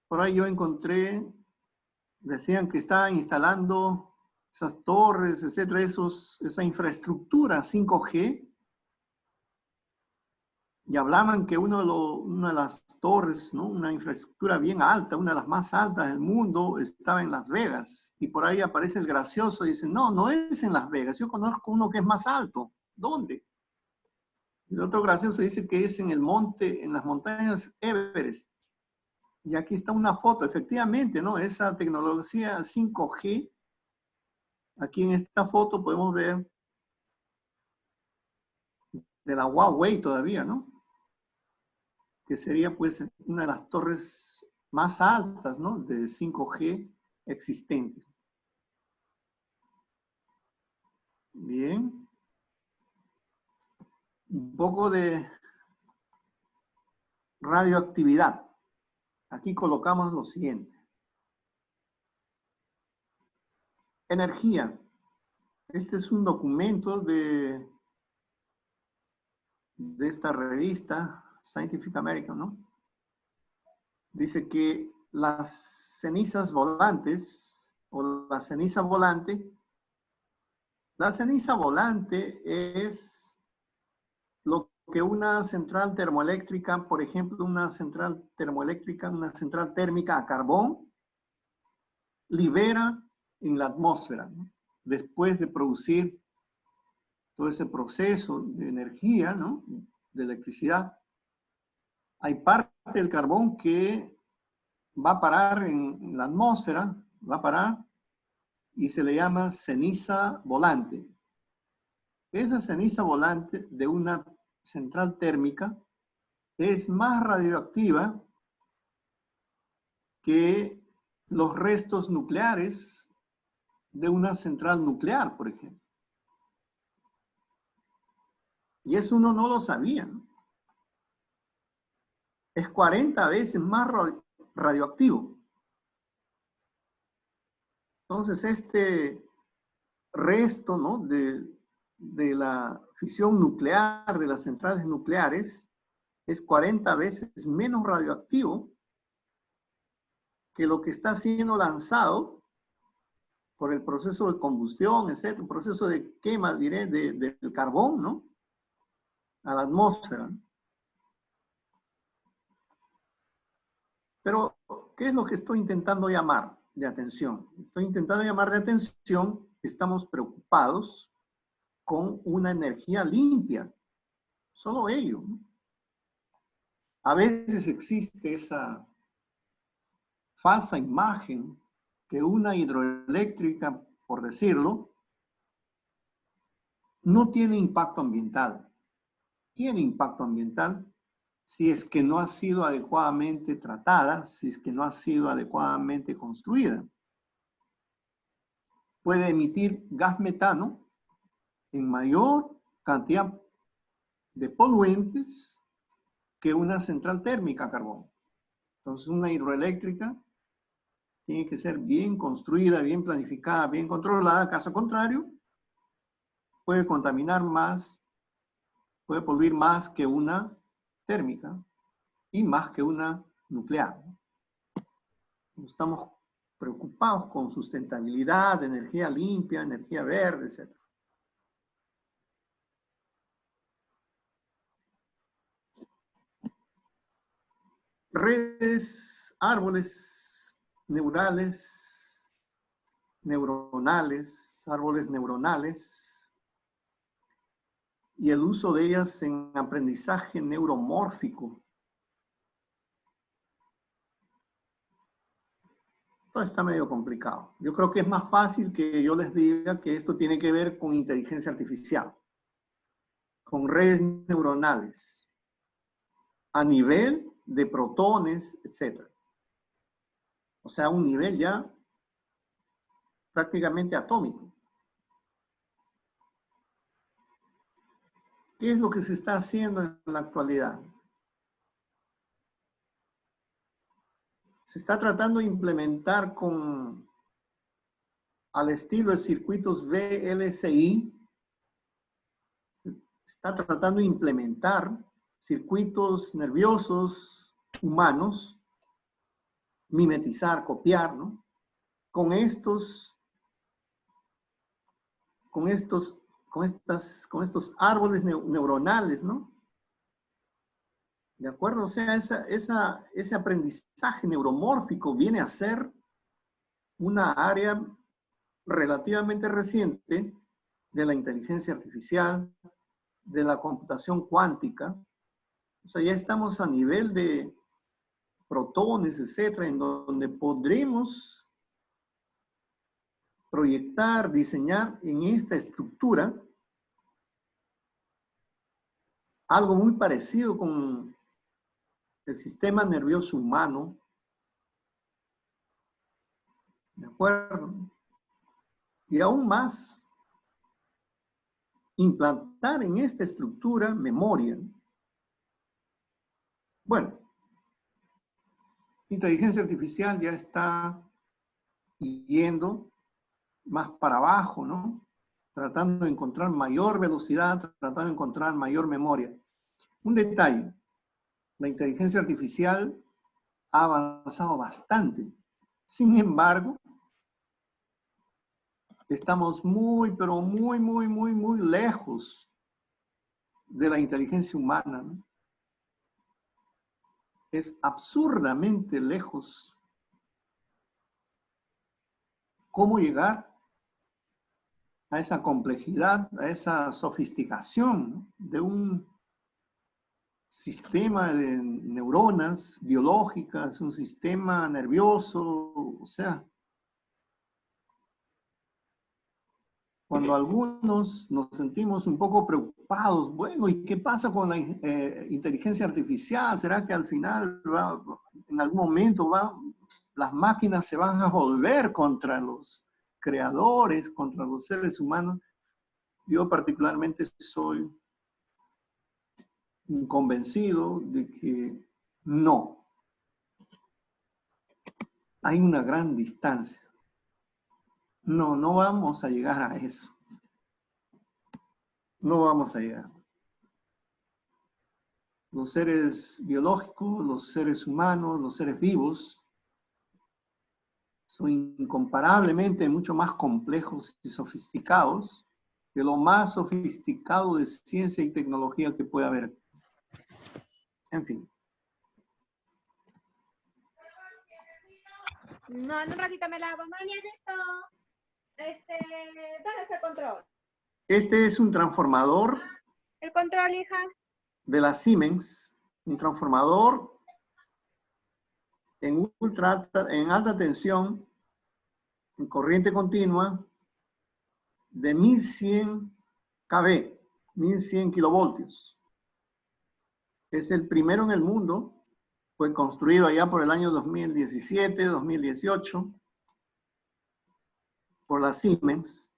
Por ahí yo encontré, decían que estaban instalando esas torres, etcétera, esa infraestructura 5G, y hablaban que una de las torres, ¿no? Una infraestructura bien alta, una de las más altas del mundo, estaba en Las Vegas. Y por ahí aparece el gracioso y dice, no, no es en Las Vegas, yo conozco uno que es más alto. ¿Dónde? El otro gracioso dice que es en el monte, en las montañas Everest. Y aquí está una foto, efectivamente, ¿no? Esa tecnología 5G, aquí en esta foto podemos ver de la Huawei todavía, ¿no? Que sería pues una de las torres más altas, ¿no? De 5G existentes. Bien. Un poco de radioactividad. Aquí colocamos lo siguiente. Energía. Este es un documento de de esta revista Scientific American, ¿no? Dice que las cenizas volantes o la ceniza volante es lo que una central termoeléctrica, por ejemplo, una central termoeléctrica, una central térmica a carbón, libera en la atmósfera, ¿no? Después de producir todo ese proceso de energía, ¿no? De electricidad, hay parte del carbón que va a parar en la atmósfera, va a parar y se le llama ceniza volante. Esa ceniza volante de una central térmica es más radioactiva que los restos nucleares de una central nuclear, por ejemplo. Y eso uno no lo sabía, ¿no? Es 40 veces más radioactivo. Entonces, este resto, ¿no? de la fisión nuclear, de las centrales nucleares, es 40 veces menos radioactivo que lo que está siendo lanzado por el proceso de combustión, etcétera, el proceso de quema, diré, del carbón, ¿no? A la atmósfera. Pero, ¿qué es lo que estoy intentando llamar de atención? Estoy intentando llamar de atención que estamos preocupados con una energía limpia. Solo ello, ¿no? A veces existe esa falsa imagen que una hidroeléctrica, por decirlo, no tiene impacto ambiental. Tiene impacto ambiental si es que no ha sido adecuadamente tratada, si es que no ha sido adecuadamente construida. Puede emitir gas metano en mayor cantidad de poluentes que una central térmica a carbón. Entonces, una hidroeléctrica tiene que ser bien construida, bien planificada, bien controlada. Caso contrario, puede contaminar más, puede poluir más que una térmica y más que una nuclear. Estamos preocupados con sustentabilidad, energía limpia, energía verde, etc. Redes, árboles neuronales, árboles neuronales, y el uso de ellas en aprendizaje neuromórfico. Todo está medio complicado. Yo creo que es más fácil que yo les diga que esto tiene que ver con inteligencia artificial, con redes neuronales, a nivel de protones, etc. O sea, un nivel ya prácticamente atómico. ¿Qué es lo que se está haciendo en la actualidad? Se está tratando de implementar al estilo de circuitos VLSI, está tratando de implementar circuitos nerviosos humanos, mimetizar, copiar, ¿no? Con estos árboles neuronales, ¿no? ¿De acuerdo? O sea, ese aprendizaje neuromórfico viene a ser una área relativamente reciente de la inteligencia artificial, de la computación cuántica. O sea, ya estamos a nivel de protones, etcétera, en donde podremos proyectar, diseñar en esta estructura algo muy parecido con el sistema nervioso humano. ¿De acuerdo? Y aún más, implantar en esta estructura memoria. Bueno, inteligencia artificial ya está yendo más para abajo, ¿no? Tratando de encontrar mayor velocidad, tratando de encontrar mayor memoria. Un detalle, la inteligencia artificial ha avanzado bastante. Sin embargo, estamos muy, pero muy lejos de la inteligencia humana, ¿no? Es absurdamente lejos. ¿Cómo llegar a esa complejidad, a esa sofisticación, ¿no?, de un sistema de neuronas biológicas, un sistema nervioso? O sea, cuando algunos nos sentimos un poco preocupados, bueno, ¿y qué pasa con la inteligencia artificial? ¿Será que al final, en algún momento, las máquinas se van a volver contra los creadores, contra los seres humanos? Yo particularmente soy convencido de que no. Hay una gran distancia. No vamos a llegar a eso. No vamos a llegar. Los seres biológicos, los seres humanos, los seres vivos son incomparablemente mucho más complejos y sofisticados que lo más sofisticado de ciencia y tecnología que puede haber. En fin. No, en un ratito me lavo. Mami, ¿has visto? ¿Dónde está el control? Este es un transformador. ¿El control, hija? De la Siemens, un transformador en alta tensión, en corriente continua, de 1100 kV, 1100 kilovoltios. Es el primero en el mundo, fue construido allá por el año 2017, 2018, por la Siemens,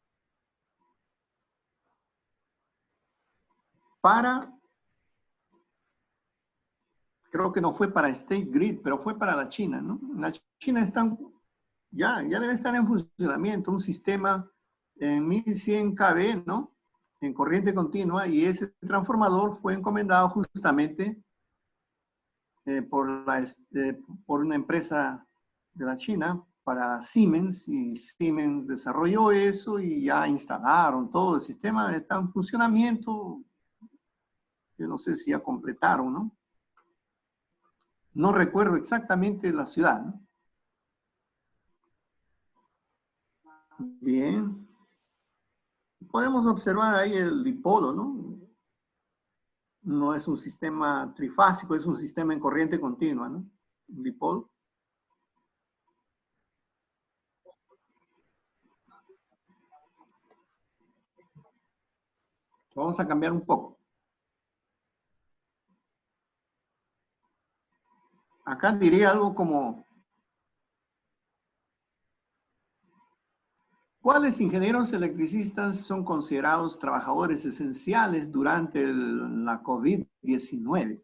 creo que no fue para State Grid, pero fue para la China, ¿no? En la China ya debe estar en funcionamiento un sistema en 1100 kV, ¿no?, en corriente continua, y ese transformador fue encomendado justamente por una empresa de la China para Siemens, y Siemens desarrolló eso y ya instalaron todo el sistema, está en funcionamiento. Yo no sé si ya completaron, ¿no? No recuerdo exactamente la ciudad, ¿no? Bien. Podemos observar ahí el dipolo, ¿no? No es un sistema trifásico, es un sistema en corriente continua, ¿no? Un dipolo. Vamos a cambiar un poco. Acá diría algo como: ¿cuáles ingenieros electricistas son considerados trabajadores esenciales durante la COVID-19?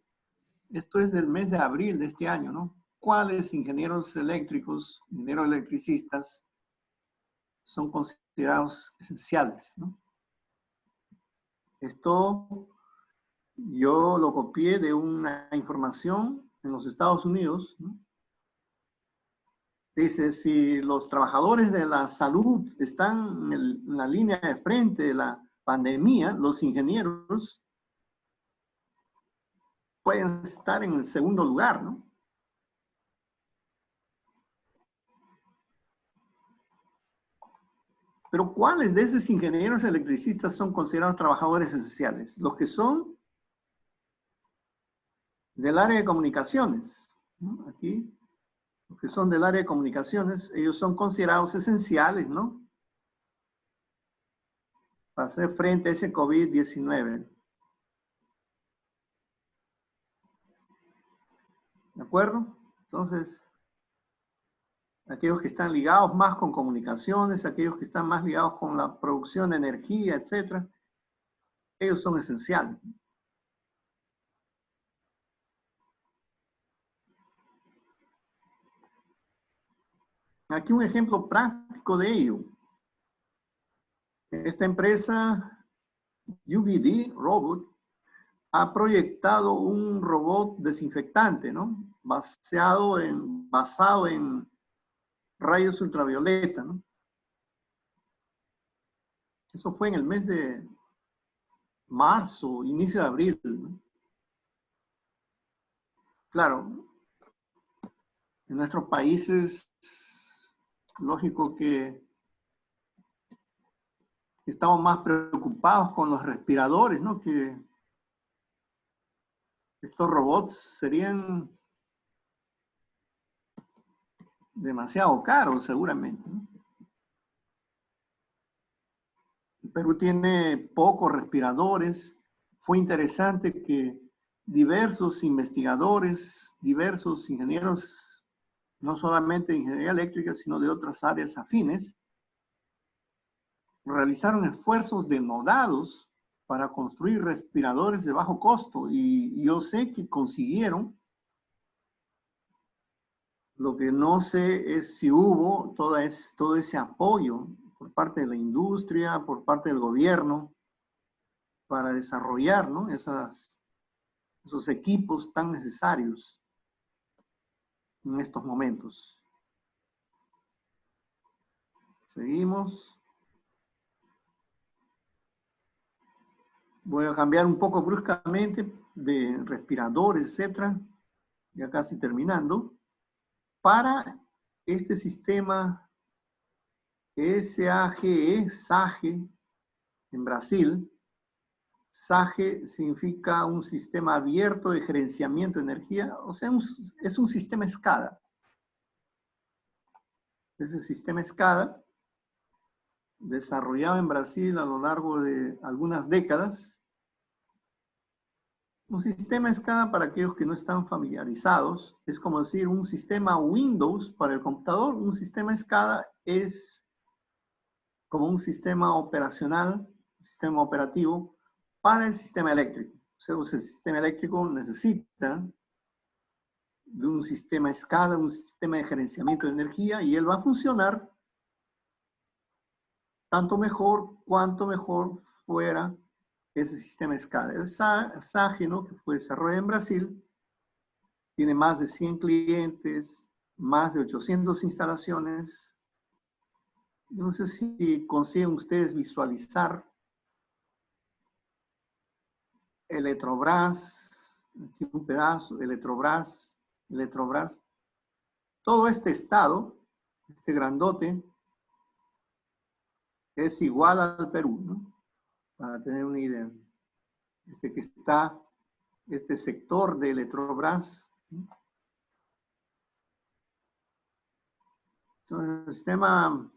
Esto es del mes de abril de este año, ¿no? ¿Cuáles ingenieros eléctricos, ingenieros electricistas son considerados esenciales, ¿no? Esto yo lo copié de una información en los Estados Unidos, ¿no? Dice, si los trabajadores de la salud están en la línea de frente de la pandemia, los ingenieros pueden estar en el segundo lugar, ¿no? Pero ¿cuáles de esos ingenieros electricistas son considerados trabajadores esenciales? Los que son del área de comunicaciones, ¿no? Aquí, los que son del área de comunicaciones, ellos son considerados esenciales, ¿no?, para hacer frente a ese COVID-19. ¿De acuerdo? Entonces, aquellos que están ligados más con comunicaciones, aquellos que están más ligados con la producción de energía, etcétera, ellos son esenciales. Aquí un ejemplo práctico de ello. Esta empresa, UVD Robot, ha proyectado un robot desinfectante, ¿no? Basado en rayos ultravioleta, ¿no? Eso fue en el mes de marzo, inicio de abril, ¿no? Claro, en nuestros países, lógico que estamos más preocupados con los respiradores, ¿no? Que estos robots serían demasiado caros, seguramente, ¿no? Perú tiene pocos respiradores. Fue interesante que diversos investigadores, diversos ingenieros, no solamente de ingeniería eléctrica, sino de otras áreas afines, realizaron esfuerzos denodados para construir respiradores de bajo costo. Y yo sé que consiguieron. Lo que no sé es si hubo todo ese apoyo por parte de la industria, por parte del gobierno, para desarrollar, ¿no? Esos equipos tan necesarios en estos momentos. Seguimos. Voy a cambiar un poco bruscamente de respiradores, etcétera, ya casi terminando, para este sistema SAGE, SAGE, en Brasil. SAGE significa un sistema abierto de gerenciamiento de energía, o sea, es un sistema SCADA. Ese sistema SCADA, desarrollado en Brasil a lo largo de algunas décadas. Un sistema SCADA, para aquellos que no están familiarizados, es como decir un sistema Windows para el computador. Un sistema SCADA es como un sistema operacional, un sistema operativo para el sistema eléctrico. O sea, el sistema eléctrico necesita de un sistema SCADA, un sistema de gerenciamiento de energía, y él va a funcionar tanto mejor cuanto mejor fuera ese sistema SCADA. El SAGE, ¿no? Que fue desarrollado en Brasil, tiene más de 100 clientes, más de 800 instalaciones. No sé si consiguen ustedes visualizar Eletrobras, aquí un pedazo, Eletrobras. Todo este estado, este grandote, es igual al Perú, ¿no? Para tener una idea. Este sector de Eletrobras, ¿no? Entonces, el sistema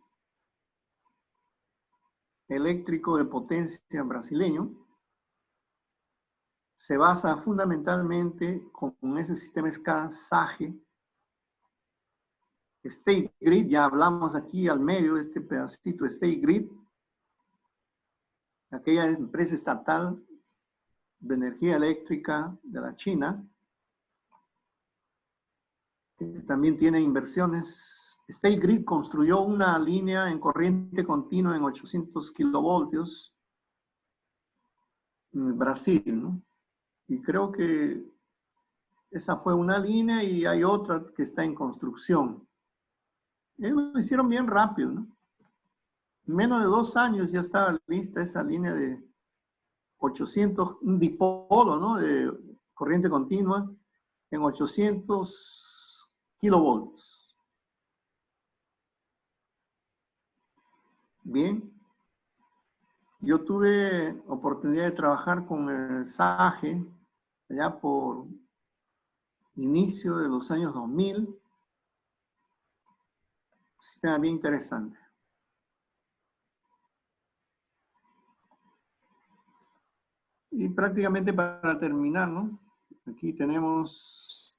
eléctrico de potencia brasileño se basa fundamentalmente con ese sistema SCADA SAGE. State Grid, ya hablamos aquí al medio de este pedacito, State Grid, aquella empresa estatal de energía eléctrica de la China, que también tiene inversiones. State Grid construyó una línea en corriente continua en 800 kilovoltios en Brasil, ¿no? Y creo que esa fue una línea y hay otra que está en construcción. Ellos lo hicieron bien rápido, ¿no? En menos de 2 años ya estaba lista esa línea de 800, un dipolo, ¿no? De corriente continua en 800 kilovoltios. Bien. Yo tuve oportunidad de trabajar con el SAGE allá por inicio de los años 2000. Sistema bien interesante. Y prácticamente para terminar, ¿no? Aquí tenemos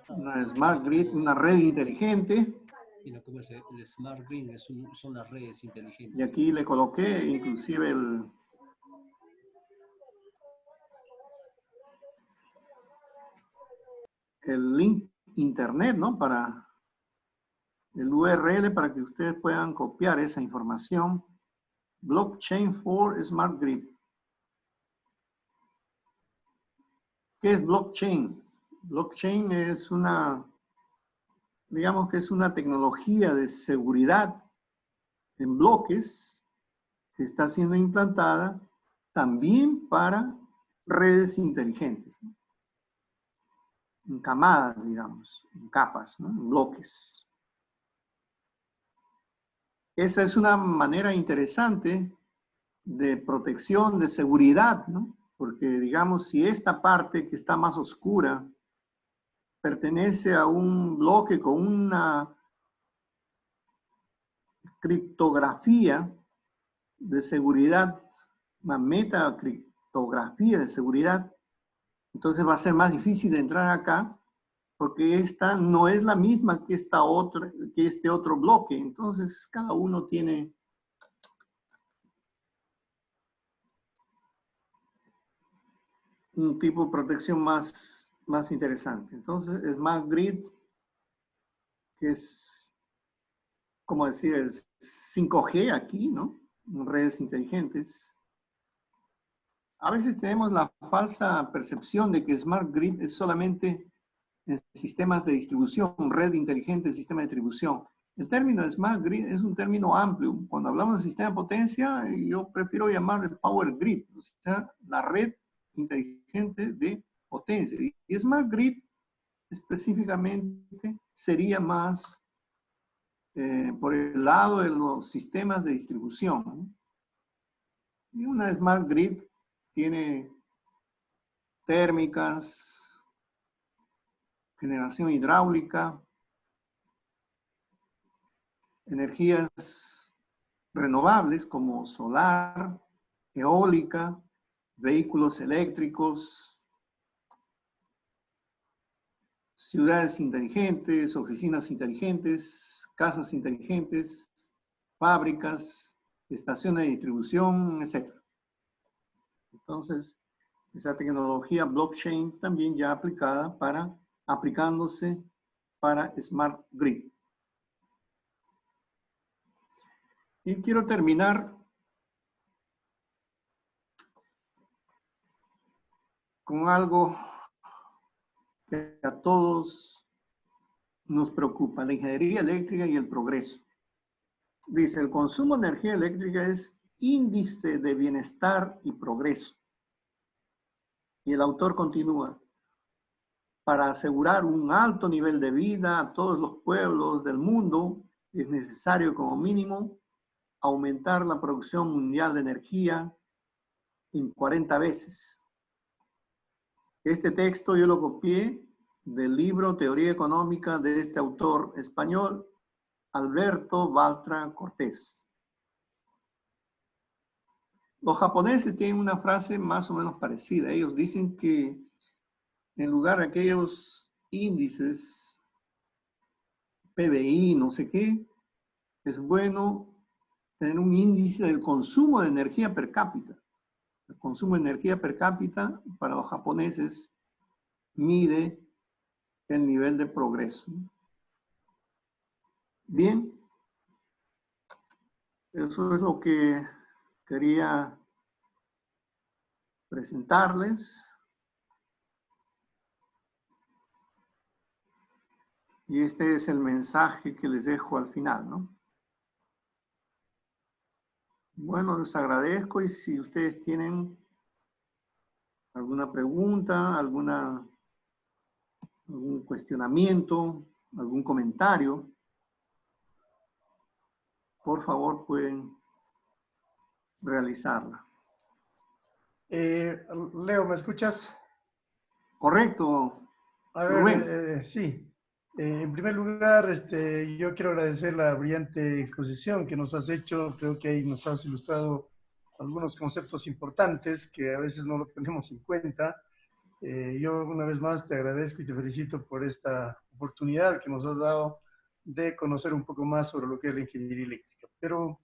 una Smart Grid, una red inteligente. Mira cómo es el Smart Green, son las redes inteligentes. Y aquí le coloqué inclusive el link internet, ¿no? Para el URL para que ustedes puedan copiar esa información. Blockchain for Smart Grid. ¿Qué es blockchain? Blockchain es una, digamos que es una tecnología de seguridad en bloques que está siendo implantada también para redes inteligentes, ¿no? En camadas, digamos, en capas, ¿no? En bloques. Esa es una manera interesante de protección, de seguridad, ¿no? Porque, digamos, si esta parte que está más oscura pertenece a un bloque con una criptografía de seguridad, una metacriptografía de seguridad, entonces va a ser más difícil de entrar acá porque esta no es la misma que esta otra, que este otro bloque. Entonces cada uno tiene un tipo de protección más interesante. Entonces Smart Grid, que es, como decir, es 5G aquí, ¿no? Redes inteligentes. A veces tenemos la falsa percepción de que Smart Grid es solamente sistemas de distribución, red inteligente, sistema de distribución. El término Smart Grid es un término amplio. Cuando hablamos de sistema de potencia, yo prefiero llamar el Power Grid, o sea, la red inteligente de potencia. Y Smart Grid específicamente sería más por el lado de los sistemas de distribución, ¿no? Y una Smart Grid tiene térmicas, generación hidráulica, energías renovables como solar, eólica, vehículos eléctricos, ciudades inteligentes, oficinas inteligentes, casas inteligentes, fábricas, estaciones de distribución, etc. Entonces, esa tecnología blockchain también ya aplicándose para Smart Grid. Y quiero terminar con algo que a todos nos preocupa, la ingeniería eléctrica y el progreso. Dice, el consumo de energía eléctrica es índice de bienestar y progreso. Y el autor continúa, para asegurar un alto nivel de vida a todos los pueblos del mundo, es necesario como mínimo aumentar la producción mundial de energía en 40 veces. Este texto yo lo copié del libro Teoría Económica de este autor español, Alberto Baltra Cortés. Los japoneses tienen una frase más o menos parecida. Ellos dicen que en lugar de aquellos índices, PBI, no sé qué, es bueno tener un índice del consumo de energía per cápita. El consumo de energía per cápita para los japoneses mide el nivel de progreso. Bien, eso es lo que quería presentarles. Y este es el mensaje que les dejo al final, ¿no? Bueno, les agradezco y si ustedes tienen alguna pregunta, algún cuestionamiento, algún comentario, por favor pueden realizarla. Leo, ¿me escuchas? Correcto. A ver, Rubén. sí. En primer lugar, yo quiero agradecer la brillante exposición que nos has hecho. Creo que ahí nos has ilustrado algunos conceptos importantes que a veces no lo tenemos en cuenta. Yo una vez más te agradezco y te felicito por esta oportunidad que nos has dado de conocer un poco más sobre lo que es la ingeniería eléctrica. Pero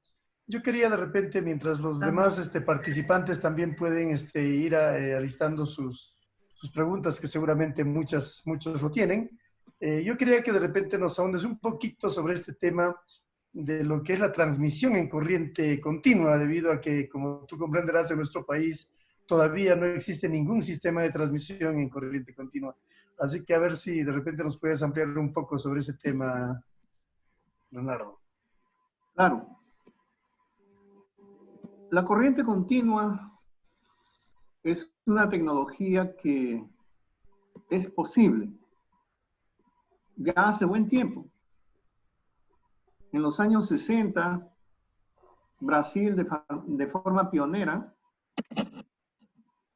yo quería de repente, mientras los demás participantes también pueden ir alistando sus preguntas, que seguramente muchos lo tienen, yo quería que de repente nos ahondes un poquito sobre este tema de lo que es la transmisión en corriente continua, debido a que, como tú comprenderás, en nuestro país todavía no existe ningún sistema de transmisión en corriente continua. Así que a ver si de repente nos puedes ampliar un poco sobre ese tema, Leonardo. Claro. La corriente continua es una tecnología que es posible ya hace buen tiempo. En los años 60, Brasil, de forma pionera,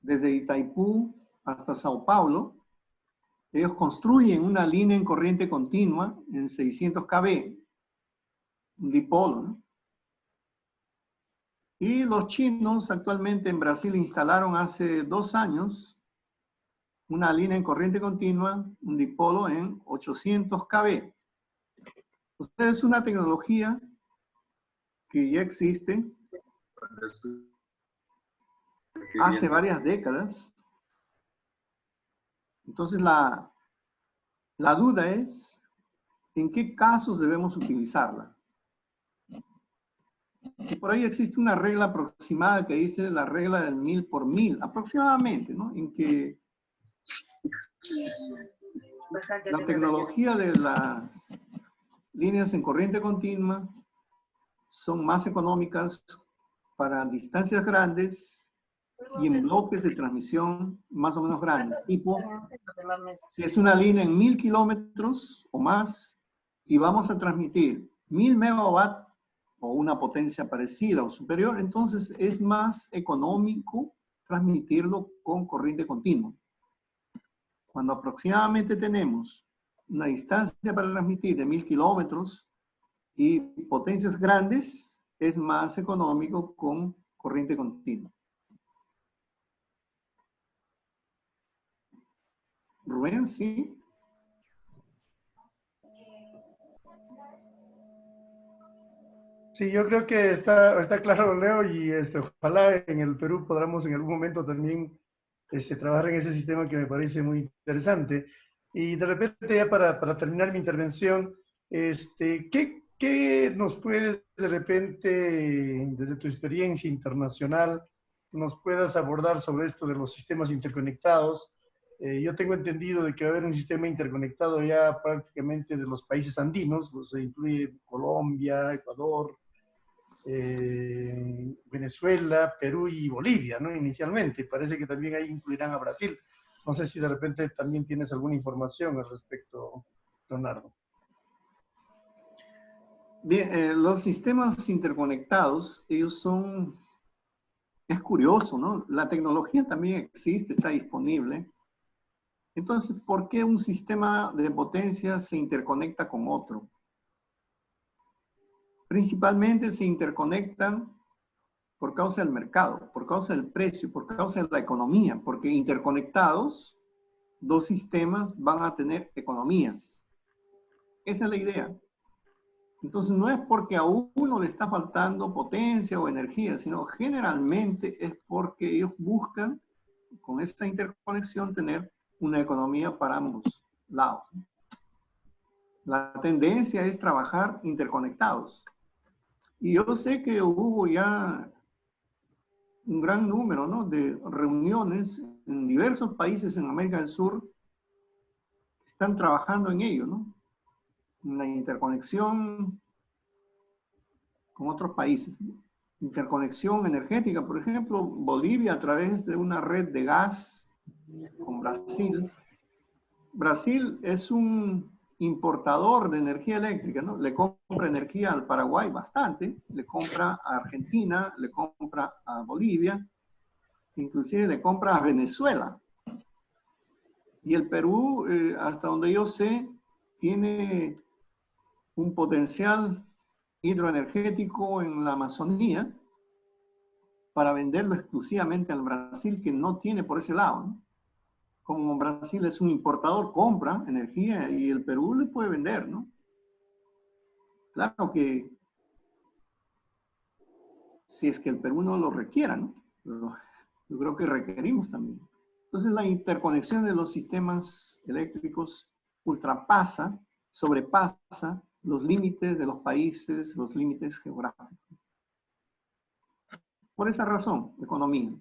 desde Itaipú hasta Sao Paulo, ellos construyen una línea en corriente continua en 600 kV, un dipolo, ¿no? Y los chinos actualmente en Brasil instalaron hace 2 años una línea en corriente continua, un dipolo en 800 kV. Entonces es una tecnología que ya existe hace varias décadas. Entonces la duda es, ¿en qué casos debemos utilizarla? Y por ahí existe una regla aproximada que dice la regla del 1000 por 1000, aproximadamente, ¿no? En que la tecnología de las líneas en corriente continua son más económicas para distancias grandes y en bloques de transmisión más o menos grandes. Tipo, si es una línea en 1000 kilómetros o más y vamos a transmitir 1000 megawatts o una potencia parecida o superior, entonces es más económico transmitirlo con corriente continua. Cuando aproximadamente tenemos una distancia para transmitir de 1000 kilómetros y potencias grandes, es más económico con corriente continua. Rubén, ¿sí? Sí, yo creo que está claro, Leo, y ojalá en el Perú podamos en algún momento también trabajar en ese sistema que me parece muy interesante. Y de repente, ya para terminar mi intervención, ¿qué nos puedes de repente, desde tu experiencia internacional, nos puedas abordar sobre esto de los sistemas interconectados? Yo tengo entendido de que va a haber un sistema interconectado ya prácticamente de los países andinos, o sea, incluye Colombia, Ecuador, Venezuela, Perú y Bolivia, ¿no? Inicialmente. Parece que también ahí incluirán a Brasil. No sé si de repente también tienes alguna información al respecto, Leonardo. Bien, los sistemas interconectados, es curioso, ¿no? La tecnología también existe, está disponible. Entonces, ¿por qué un sistema de potencia se interconecta con otro? Principalmente se interconectan por causa del mercado, por causa del precio, por causa de la economía, porque interconectados, dos sistemas van a tener economías. Esa es la idea. Entonces, no es porque a uno le está faltando potencia o energía, sino generalmente es porque ellos buscan, con esta interconexión, tener una economía para ambos lados. La tendencia es trabajar interconectados. Y yo sé que hubo ya un gran número, ¿no?, de reuniones en diversos países en América del Sur que están trabajando en ello, ¿no? En la interconexión con otros países, ¿no? Interconexión energética, por ejemplo, Bolivia a través de una red de gas con Brasil. Brasil es un importador de energía eléctrica, ¿no? Le compra energía al Paraguay bastante, le compra a Argentina, le compra a Bolivia, inclusive le compra a Venezuela. Y el Perú, hasta donde yo sé, tiene un potencial hidroenergético en la Amazonía para venderlo exclusivamente al Brasil, que no tiene por ese lado, ¿no? Como Brasil es un importador, compra energía y el Perú le puede vender, ¿no? Claro que si es que el Perú no lo requiera, ¿no? Pero yo creo que requerimos también. Entonces la interconexión de los sistemas eléctricos sobrepasa los límites de los países, los límites geográficos. Por esa razón, economía.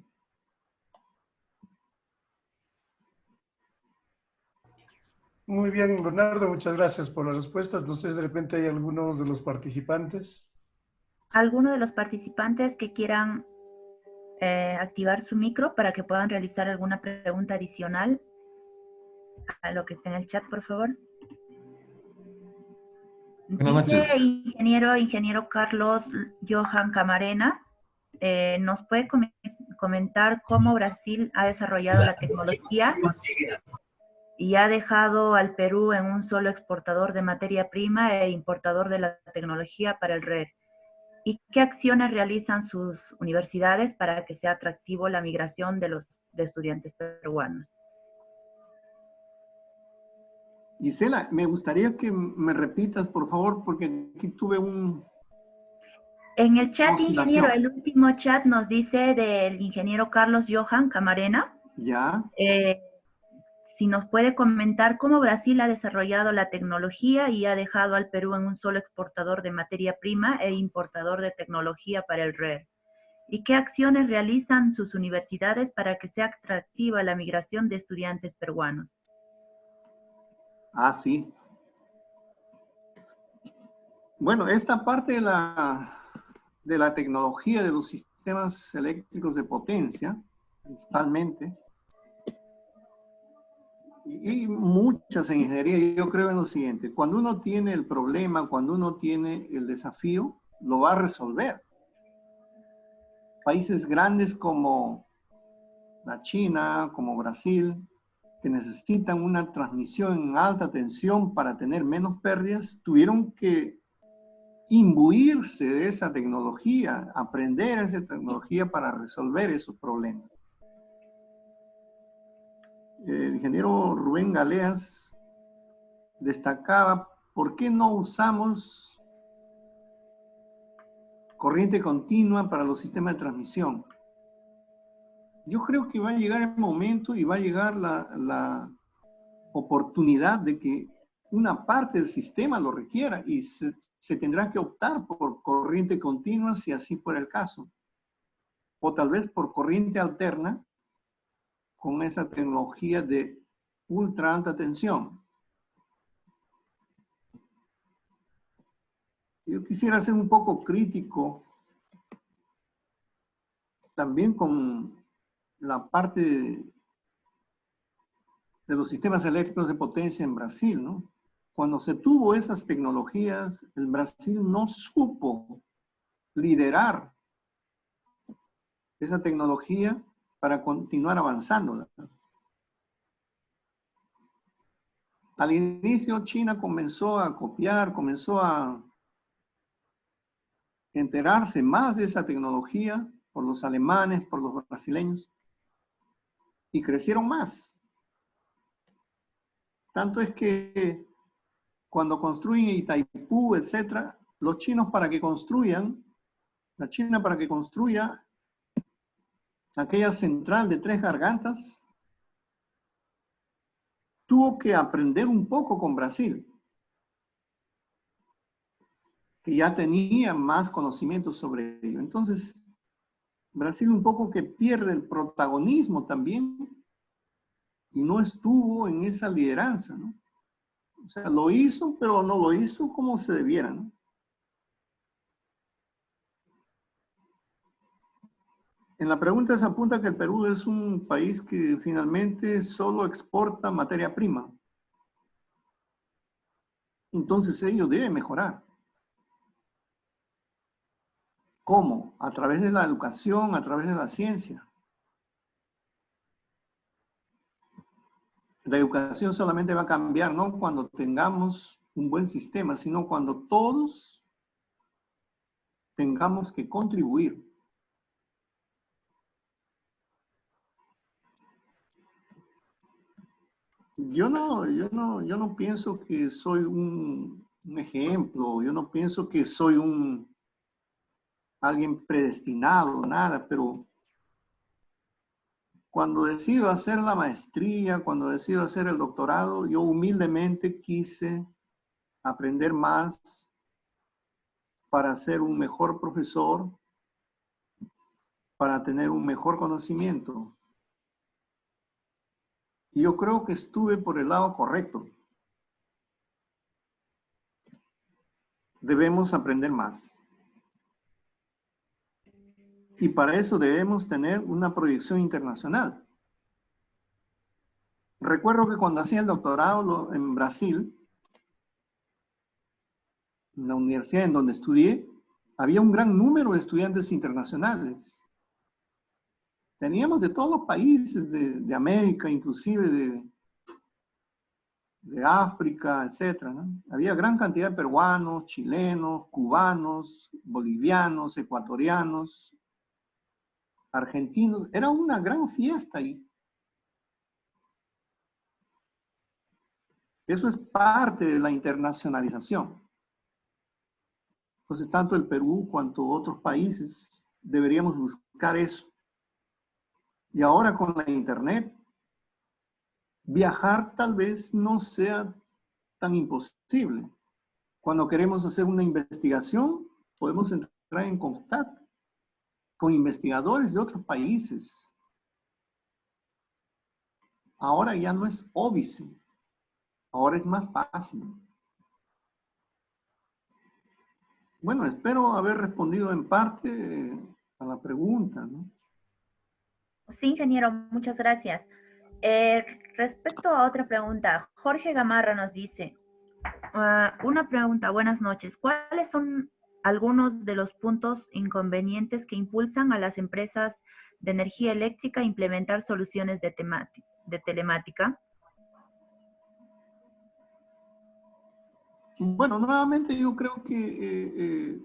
Muy bien, Leonardo, muchas gracias por las respuestas. No sé, de repente hay algunos de los participantes. ¿Alguno de los participantes que quieran activar su micro para que puedan realizar alguna pregunta adicional a lo que está en el chat, por favor? Buenas Dice noches. ingeniero Carlos Johan Camarena, ¿nos puede comentar cómo Brasil ha desarrollado la tecnología y ha dejado al Perú en un solo exportador de materia prima e importador de la tecnología para el RED? ¿Y qué acciones realizan sus universidades para que sea atractivo la migración de estudiantes peruanos? Gisela, me gustaría que me repitas, por favor, porque aquí tuve En el chat, oscilación. ingeniero, el último chat nos dice del ingeniero Carlos Johan Camarena, Ya. si nos puede comentar cómo Brasil ha desarrollado la tecnología y ha dejado al Perú en un solo exportador de materia prima e importador de tecnología para el RED. ¿Y qué acciones realizan sus universidades para que sea atractiva la migración de estudiantes peruanos? Ah, sí. Bueno, esta parte de la tecnología de los sistemas eléctricos de potencia, principalmente, y muchas en ingeniería, yo creo en lo siguiente: cuando uno tiene el problema, cuando uno tiene el desafío, lo va a resolver. Países grandes como la China, como Brasil, que necesitan una transmisión en alta tensión para tener menos pérdidas, tuvieron que imbuirse de esa tecnología, aprender esa tecnología para resolver esos problemas. El ingeniero Rubén Galeas destacaba por qué no usamos corriente continua para los sistemas de transmisión. Yo creo que va a llegar el momento y va a llegar la oportunidad de que una parte del sistema lo requiera y se tendrá que optar por corriente continua si así fuera el caso. O tal vez por corriente alterna con esa tecnología de ultra alta tensión. Yo quisiera ser un poco crítico también con la parte de los sistemas eléctricos de potencia en Brasil, ¿no? Cuando se tuvo esas tecnologías, el Brasil no supo liderar esa tecnología para continuar avanzándola. Al inicio, China comenzó a copiar, comenzó a enterarse más de esa tecnología por los alemanes, por los brasileños, y crecieron más. Tanto es que cuando construyen Itaipú, etcétera, los chinos para que construyan, la China para que construya aquella central de 3 gargantas, tuvo que aprender un poco con Brasil, que ya tenía más conocimiento sobre ello. Entonces, Brasil un poco que pierde el protagonismo también y no estuvo en esa lideranza, ¿no? O sea, lo hizo, pero no lo hizo como se debiera, ¿no? En la pregunta se apunta que el Perú es un país que finalmente solo exporta materia prima. Entonces ello debe mejorar. ¿Cómo? A través de la educación, a través de la ciencia. La educación solamente va a cambiar, no cuando tengamos un buen sistema, sino cuando todos tengamos que contribuir. Yo no pienso que soy un ejemplo, yo no pienso que soy alguien predestinado, nada, pero cuando decido hacer la maestría, cuando decido hacer el doctorado, yo humildemente quise aprender más para ser un mejor profesor, para tener un mejor conocimiento. Y yo creo que estuve por el lado correcto. debemos aprender más. Y para eso debemos tener una proyección internacional. Recuerdo que cuando hacía el doctorado en Brasil, en la universidad en donde estudié, había un gran número de estudiantes internacionales. Teníamos de todos los países de América, inclusive de África, etc., ¿no? Había gran cantidad de peruanos, chilenos, cubanos, bolivianos, ecuatorianos, argentinos. Era una gran fiesta ahí. Eso es parte de la internacionalización. Entonces, tanto el Perú cuanto otros países deberíamos buscar eso. Y ahora con la internet, viajar tal vez no sea tan imposible. Cuando queremos hacer una investigación, podemos entrar en contacto con investigadores de otros países. Ahora ya no es óbice, ahora es más fácil. Bueno, espero haber respondido en parte a la pregunta, ¿no? Sí, ingeniero, muchas gracias. Respecto a otra pregunta, Jorge Gamarra nos dice, una pregunta, buenas noches. ¿Cuáles son algunos de los puntos inconvenientes que impulsan a las empresas de energía eléctrica a implementar soluciones de telemática? Bueno, nuevamente yo creo que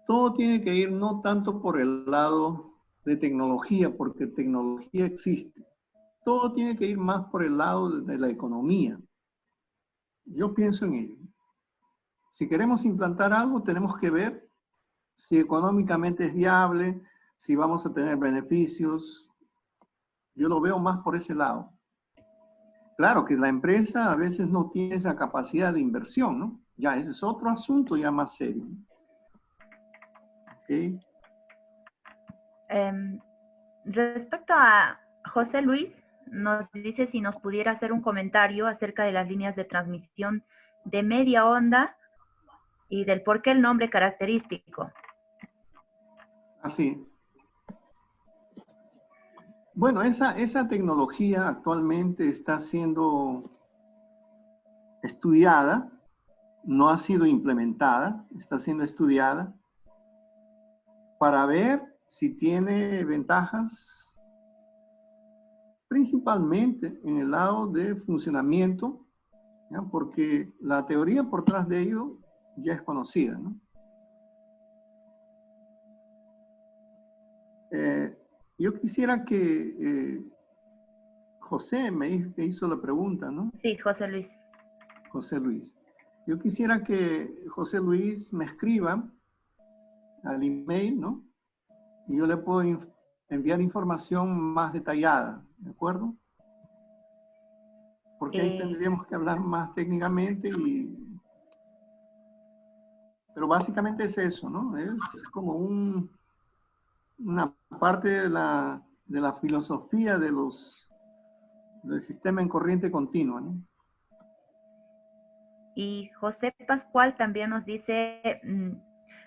todo tiene que ir no tanto por el lado de tecnología, porque tecnología existe. Todo tiene que ir más por el lado de la economía. Yo pienso en ello. Si queremos implantar algo, tenemos que ver si económicamente es viable, si vamos a tener beneficios. Yo lo veo más por ese lado. Claro que la empresa a veces no tiene esa capacidad de inversión, ¿no? Ya, ese es otro asunto ya más serio. ¿Okay? Respecto a José Luis, nos dice si nos pudiera hacer un comentario acerca de las líneas de transmisión de media onda y del por qué el nombre característico. Así. Bueno, esa tecnología actualmente está siendo estudiada, no ha sido implementada, está siendo estudiada para ver si tiene ventajas, principalmente en el lado de funcionamiento, ¿ya? Porque la teoría por detrás de ello ya es conocida, ¿no? Yo quisiera que José me hizo la pregunta, ¿no? Sí, José Luis. José Luis. Yo quisiera que José Luis me escriba al email, ¿no? Y yo le puedo enviar información más detallada, ¿de acuerdo? Porque ahí tendríamos que hablar más técnicamente pero básicamente es eso, ¿no? Es como una parte de la filosofía del sistema en corriente continua, ¿no? Y José Pascual también nos dice,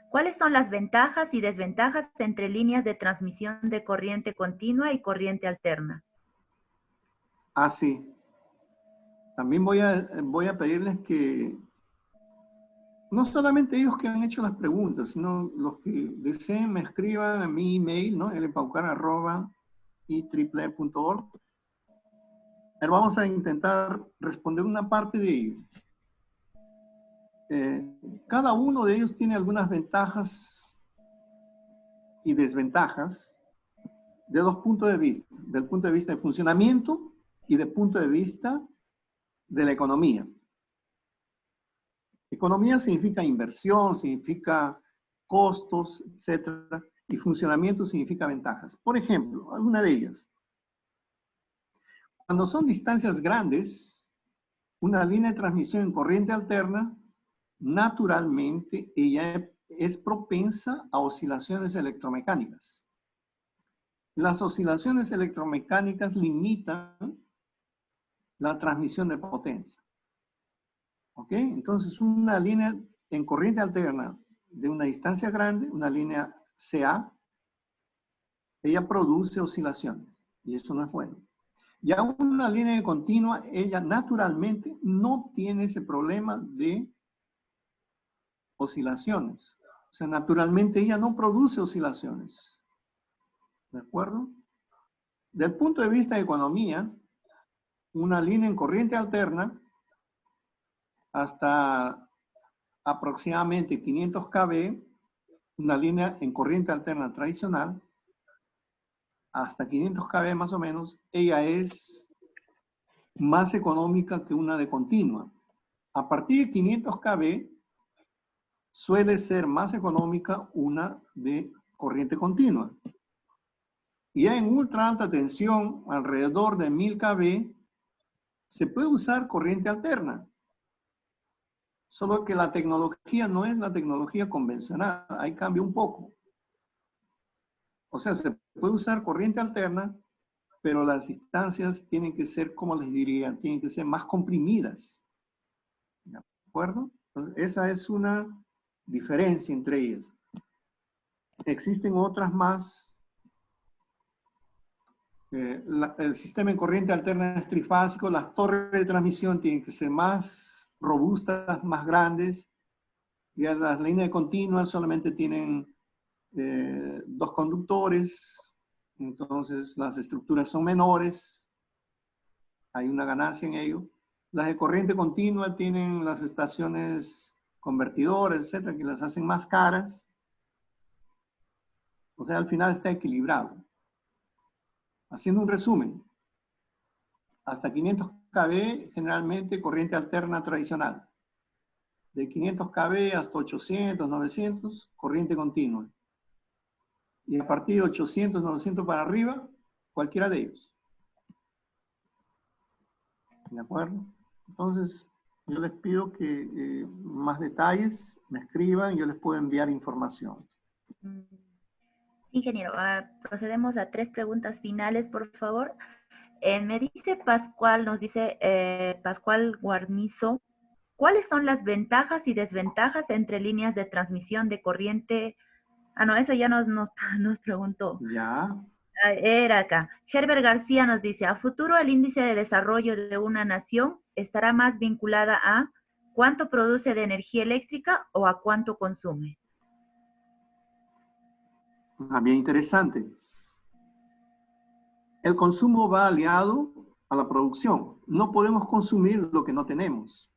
¿cuáles son las ventajas y desventajas entre líneas de transmisión de corriente continua y corriente alterna? Ah, sí. También voy a pedirles que, no solamente ellos que han hecho las preguntas, sino los que deseen me escriban a mi email, ¿no? lpaucar@ieee.org. Pero vamos a intentar responder una parte de ello. Cada uno de ellos tiene algunas ventajas y desventajas de dos puntos de vista, del punto de vista de funcionamiento y del punto de vista de la economía. Economía significa inversión, significa costos, etcétera, y funcionamiento significa ventajas. Por ejemplo, alguna de ellas. Cuando son distancias grandes, una línea de transmisión en corriente alterna, naturalmente ella es propensa a oscilaciones electromecánicas. Las oscilaciones electromecánicas limitan la transmisión de potencia. ¿Ok? Entonces, una línea en corriente alterna de una distancia grande, una línea CA, ella produce oscilaciones y eso no es bueno. Ya una línea continua, ella naturalmente no tiene ese problema de oscilaciones. O sea, naturalmente ella no produce oscilaciones. ¿De acuerdo? Del punto de vista de economía, una línea en corriente alterna hasta aproximadamente 500 kV, una línea en corriente alterna tradicional, hasta 500 kV más o menos, ella es más económica que una de continua. A partir de 500 kV, suele ser más económica una de corriente continua. Y ya en ultra alta tensión, alrededor de 1000 kV, se puede usar corriente alterna. Solo que la tecnología no es la tecnología convencional, ahí cambia un poco. O sea, se puede usar corriente alterna, pero las distancias tienen que ser, como les diría, tienen que ser más comprimidas. ¿De acuerdo? Entonces, esa es una diferencia entre ellas. Existen otras más. El sistema en corriente alterna es trifásico, las torres de transmisión tienen que ser más robustas, más grandes. Ya las líneas continuas solamente tienen 2 conductores, entonces las estructuras son menores, hay una ganancia en ello. Las de corriente continua tienen las estaciones convertidoras, etcétera, que las hacen más caras. O sea, al final está equilibrado. Haciendo un resumen, hasta 500 kV generalmente corriente alterna tradicional. De 500 kV hasta 800, 900, corriente continua. Y a partir de 800, 900 para arriba, cualquiera de ellos. ¿De acuerdo? Entonces, yo les pido que más detalles me escriban y yo les puedo enviar información. Ingeniero, procedemos a 3 preguntas finales, por favor. Me dice Pascual, nos dice Pascual Guarnizo, ¿cuáles son las ventajas y desventajas entre líneas de transmisión de corriente? Ah, no, eso ya nos preguntó. Ya. Era acá. Herbert García nos dice, a futuro el índice de desarrollo de una nación estará más vinculada a cuánto produce de energía eléctrica o a cuánto consume. Bien interesante. El consumo va aliado a la producción. No podemos consumir lo que no tenemos.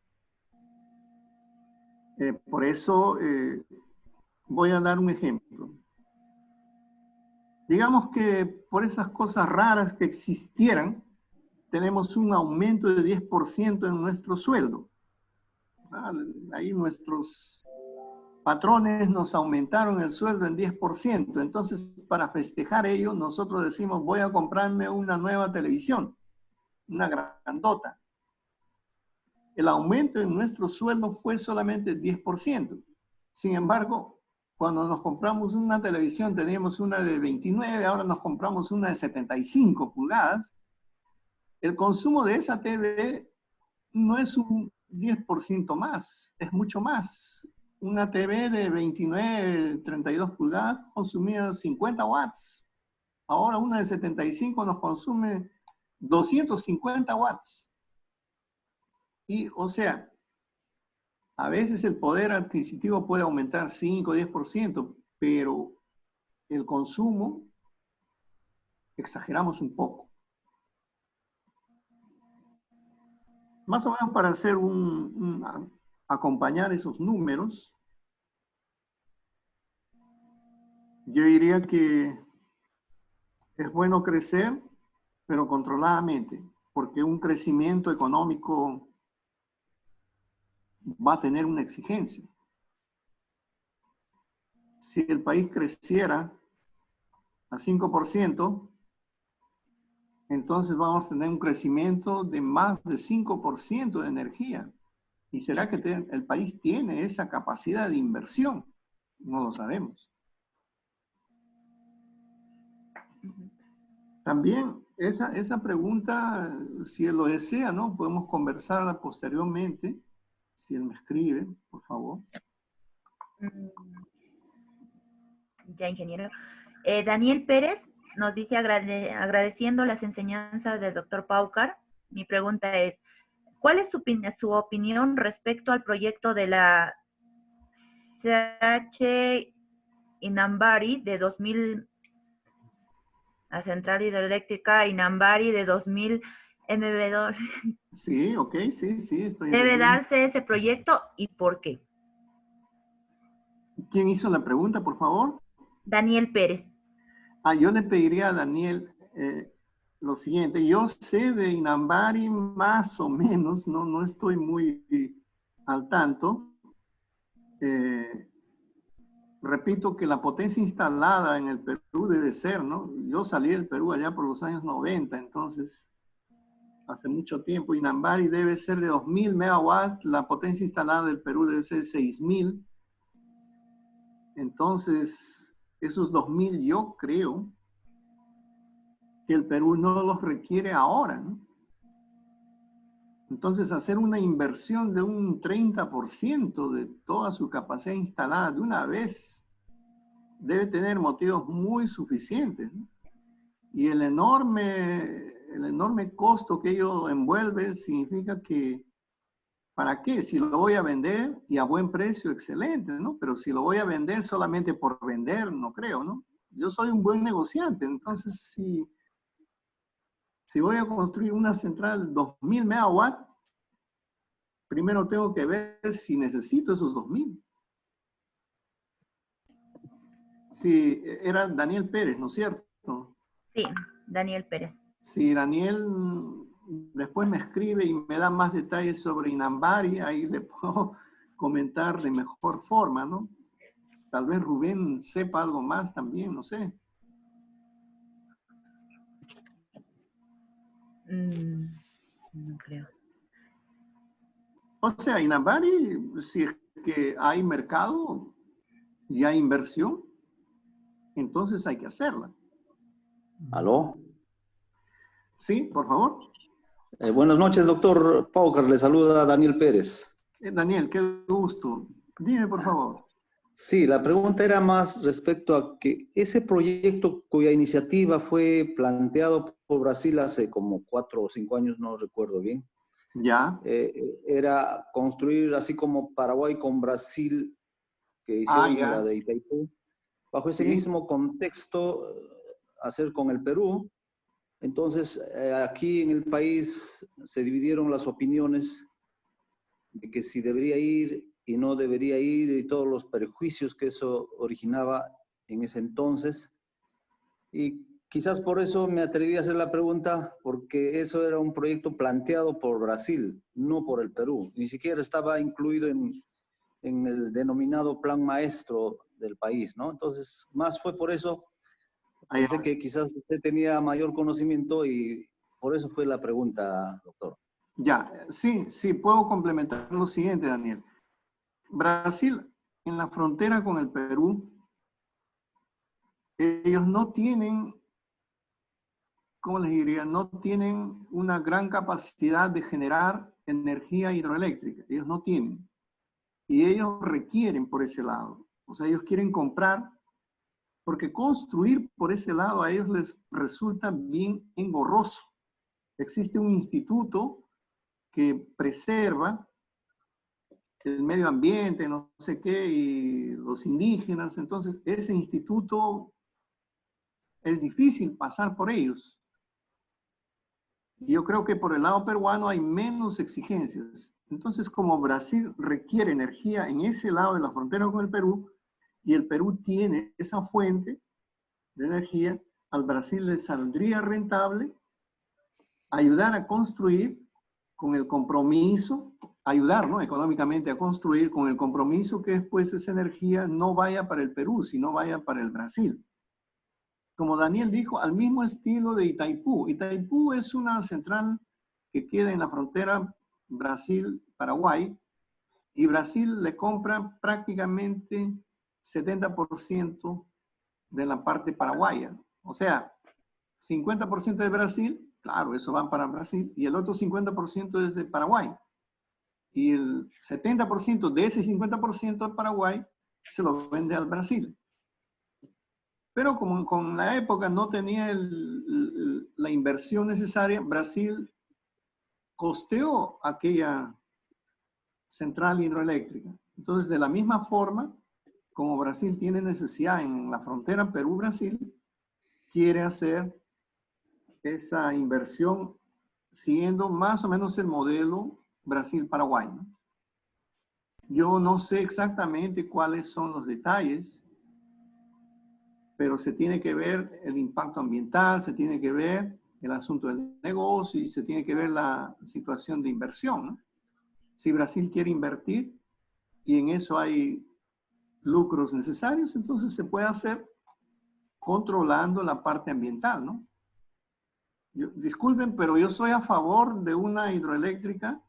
Por eso voy a dar un ejemplo. Digamos que por esas cosas raras que existieran, tenemos un aumento de 10% en nuestro sueldo. Ahí nuestros patrones nos aumentaron el sueldo en 10%. Entonces, para festejar ello, nosotros decimos, voy a comprarme una nueva televisión, una grandota. El aumento en nuestro sueldo fue solamente 10%. Sin embargo, cuando nos compramos una televisión, teníamos una de 29, ahora nos compramos una de 75 pulgadas. El consumo de esa TV no es un 10% más, es mucho más. Una TV de 29, 32 pulgadas consumía 50 watts. Ahora una de 75 nos consume 250 watts. Y, o sea, a veces el poder adquisitivo puede aumentar 5 o 10%, pero el consumo exageramos un poco. Más o menos para hacer acompañar esos números, yo diría que es bueno crecer, pero controladamente, porque un crecimiento económico va a tener una exigencia. Si el país creciera a 5%, entonces vamos a tener un crecimiento de más de 5% de energía. ¿Y será que el país tiene esa capacidad de inversión? No lo sabemos. También esa pregunta, si él lo desea, ¿no? Podemos conversarla posteriormente Si él me escribe, por favor. Ya, ingeniero. Daniel Pérez nos dice agradeciendo las enseñanzas del doctor Paucar. Mi pregunta es, ¿cuál es su opinión respecto al proyecto de la CH Inambari de 2000, la central hidroeléctrica Inambari de 2000 MW? Sí, ok, sí, estoy ¿Debe entendiendo. darse ese proyecto y por qué? ¿Quién hizo la pregunta, por favor? Daniel Pérez. Yo le pediría a Daniel lo siguiente. Yo sé de Inambari más o menos, no estoy muy al tanto. Repito que la potencia instalada en el Perú debe ser, ¿no? Yo salí del Perú allá por los años 90, entonces, hace mucho tiempo. Inambari debe ser de 2000 megawatts, la potencia instalada del Perú debe ser 6000. Entonces, esos 2000 yo creo que el Perú no los requiere ahora, ¿no? Entonces, hacer una inversión de un 30% de toda su capacidad instalada de una vez debe tener motivos muy suficientes, ¿no? Y el enorme costo que ello envuelve significa que, ¿para qué? Si lo voy a vender y a buen precio, excelente, ¿no? Pero si lo voy a vender solamente por vender, no creo, ¿no? Yo soy un buen negociante, entonces si voy a construir una central de 2000 megawatts, primero tengo que ver si necesito esos 2000. Sí, era Daniel Pérez, ¿no es cierto? Sí, Daniel Pérez. Si Daniel después me escribe y me da más detalles sobre Inambari, ahí le puedo comentar de mejor forma, ¿no? Tal vez Rubén sepa algo más también, no sé. No creo. O sea, Inambari, si es que hay mercado y hay inversión, entonces hay que hacerla. ¿Aló? Sí, por favor. Buenas noches, doctor Paucar. Le saluda Daniel Pérez. Daniel, qué gusto. Dime, por favor. Sí, la pregunta era más respecto a que ese proyecto cuya iniciativa fue planteado por Brasil hace como 4 o 5 años, no recuerdo bien, Ya. era construir así como Paraguay con Brasil, que hicieron Ya. la de Itaipú, bajo ese Sí. mismo contexto, hacer con el Perú. Entonces, aquí en el país se dividieron las opiniones de que si debería ir y no debería ir y todos los perjuicios que eso originaba en ese entonces. Y quizás por eso me atreví a hacer la pregunta, porque eso era un proyecto planteado por Brasil, no por el Perú. Ni siquiera estaba incluido en el denominado plan maestro del país, ¿no? Entonces, más fue por eso. Pensé que quizás usted tenía mayor conocimiento y por eso fue la pregunta, doctor. Ya, sí, puedo complementar lo siguiente, Daniel. Brasil, en la frontera con el Perú, ellos no tienen, ¿cómo les diría? No tienen una gran capacidad de generar energía hidroeléctrica. Ellos no tienen. Y ellos requieren por ese lado. O sea, ellos quieren comprar, porque construir por ese lado a ellos les resulta bien engorroso. Existe un instituto que preserva el medio ambiente, no sé qué, y los indígenas. Entonces, ese instituto es difícil pasar por ellos. Y yo creo que por el lado peruano hay menos exigencias. Entonces, como Brasil requiere energía en ese lado de la frontera con el Perú, y el Perú tiene esa fuente de energía, al Brasil le saldría rentable ayudar a construir con el compromiso, ayudar, ¿no?, económicamente a construir con el compromiso que después esa energía no vaya para el Perú, sino vaya para el Brasil. Como Daniel dijo, al mismo estilo de Itaipú. Itaipú es una central que queda en la frontera Brasil-Paraguay y Brasil le compra prácticamente 70% de la parte paraguaya. O sea, 50% de Brasil, claro, eso va para Brasil, y el otro 50% es de Paraguay. y el 70% de ese 50% al Paraguay se lo vende al Brasil. Pero como con la época no tenía la inversión necesaria, Brasil costeó aquella central hidroeléctrica. Entonces, de la misma forma, como Brasil tiene necesidad en la frontera Perú-Brasil, quiere hacer esa inversión siguiendo más o menos el modelo Brasil-Paraguay, ¿no? Yo no sé exactamente cuáles son los detalles, pero se tiene que ver el impacto ambiental, se tiene que ver el asunto del negocio y se tiene que ver la situación de inversión, ¿no? Si Brasil quiere invertir y en eso hay lucros necesarios, entonces se puede hacer controlando la parte ambiental, ¿no? Disculpen, pero yo soy a favor de una hidroeléctrica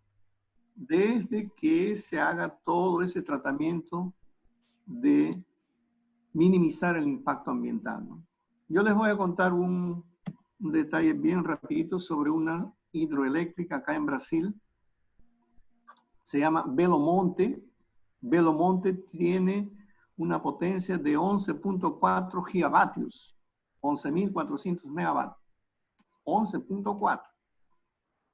desde que se haga todo ese tratamiento de minimizar el impacto ambiental, ¿no? Yo les voy a contar un detalle bien rapidito sobre una hidroeléctrica acá en Brasil. Se llama Belo Monte. Belo Monte tiene una potencia de 11.4 gigavatios, 11.400 megavatios, 11.4.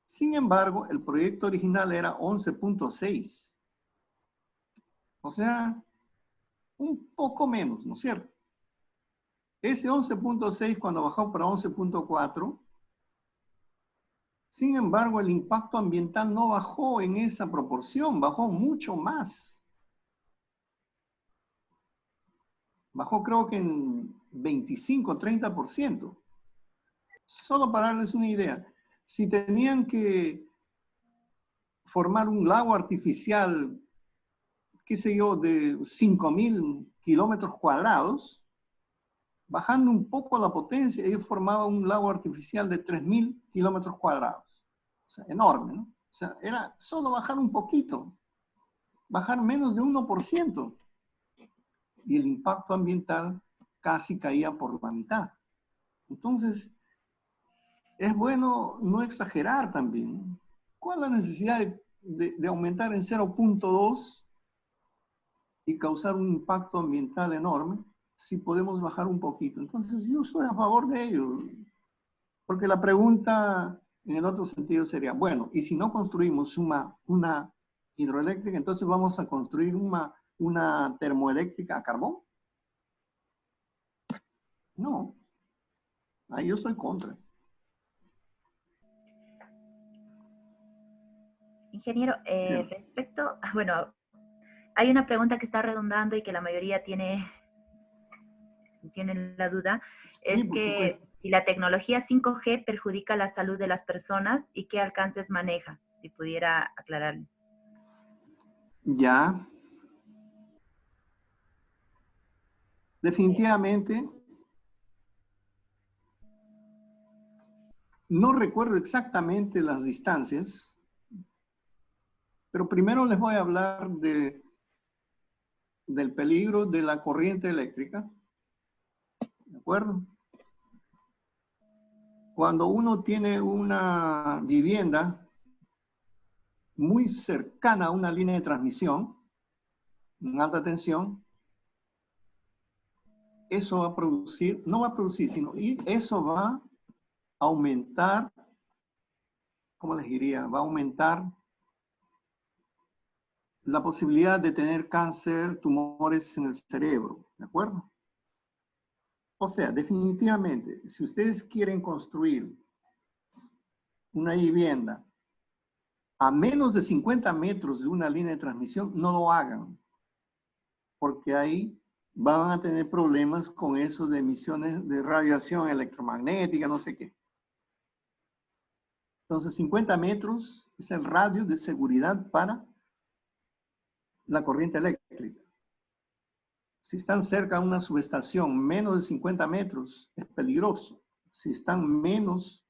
Sin embargo, el proyecto original era 11.6. O sea, un poco menos, ¿no es cierto? Ese 11.6 cuando bajó para 11.4, sin embargo, el impacto ambiental no bajó en esa proporción, bajó mucho más. Bajó creo que en 25, 30%. Solo para darles una idea, si tenían que formar un lago artificial, qué sé yo, de 5.000 kilómetros cuadrados, bajando un poco la potencia, ellos formaban un lago artificial de 3.000 kilómetros cuadrados. O sea, enorme, ¿no? O sea, era solo bajar un poquito, bajar menos de 1%. Y el impacto ambiental casi caía por la mitad. Entonces, es bueno no exagerar también. ¿Cuál es la necesidad de aumentar en 0.2 y causar un impacto ambiental enorme si podemos bajar un poquito? Entonces, yo soy a favor de ello. Porque la pregunta en el otro sentido sería, bueno, ¿y si no construimos una hidroeléctrica, entonces vamos a construir una termoeléctrica a carbón? No. Ahí yo soy contra. Ingeniero, Sí. respecto, bueno, hay una pregunta que está redundando y que la mayoría tiene la duda, es por que supuesto. si la tecnología 5G perjudica la salud de las personas y qué alcances maneja, si pudiera aclararle. Ya. Definitivamente, no recuerdo exactamente las distancias, pero primero les voy a hablar del peligro de la corriente eléctrica. ¿De acuerdo? Cuando uno tiene una vivienda muy cercana a una línea de transmisión en alta tensión, eso va a producir, no va a producir, sino eso va a aumentar, ¿cómo les diría? Va a aumentar la posibilidad de tener cáncer, tumores en el cerebro, ¿de acuerdo? O sea, definitivamente, si ustedes quieren construir una vivienda a menos de 50 metros de una línea de transmisión, no lo hagan, porque ahí van a tener problemas con eso de emisiones de radiación electromagnética, no sé qué. Entonces, 50 metros es el radio de seguridad para la corriente eléctrica. Si están cerca de una subestación, menos de 50 metros, es peligroso. Si están menos,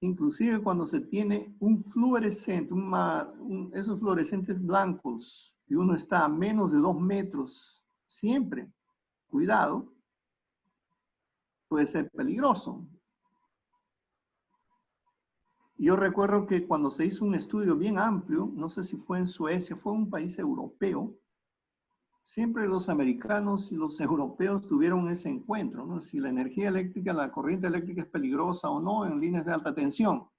inclusive cuando se tiene un fluorescente, esos fluorescentes blancos, y uno está a menos de 2 metros, siempre, cuidado, puede ser peligroso. Yo recuerdo que cuando se hizo un estudio bien amplio, no sé si fue en Suecia, fue un país europeo, siempre los americanos y los europeos tuvieron ese encuentro, ¿no? Si la energía eléctrica, la corriente eléctrica es peligrosa o no en líneas de alta tensión.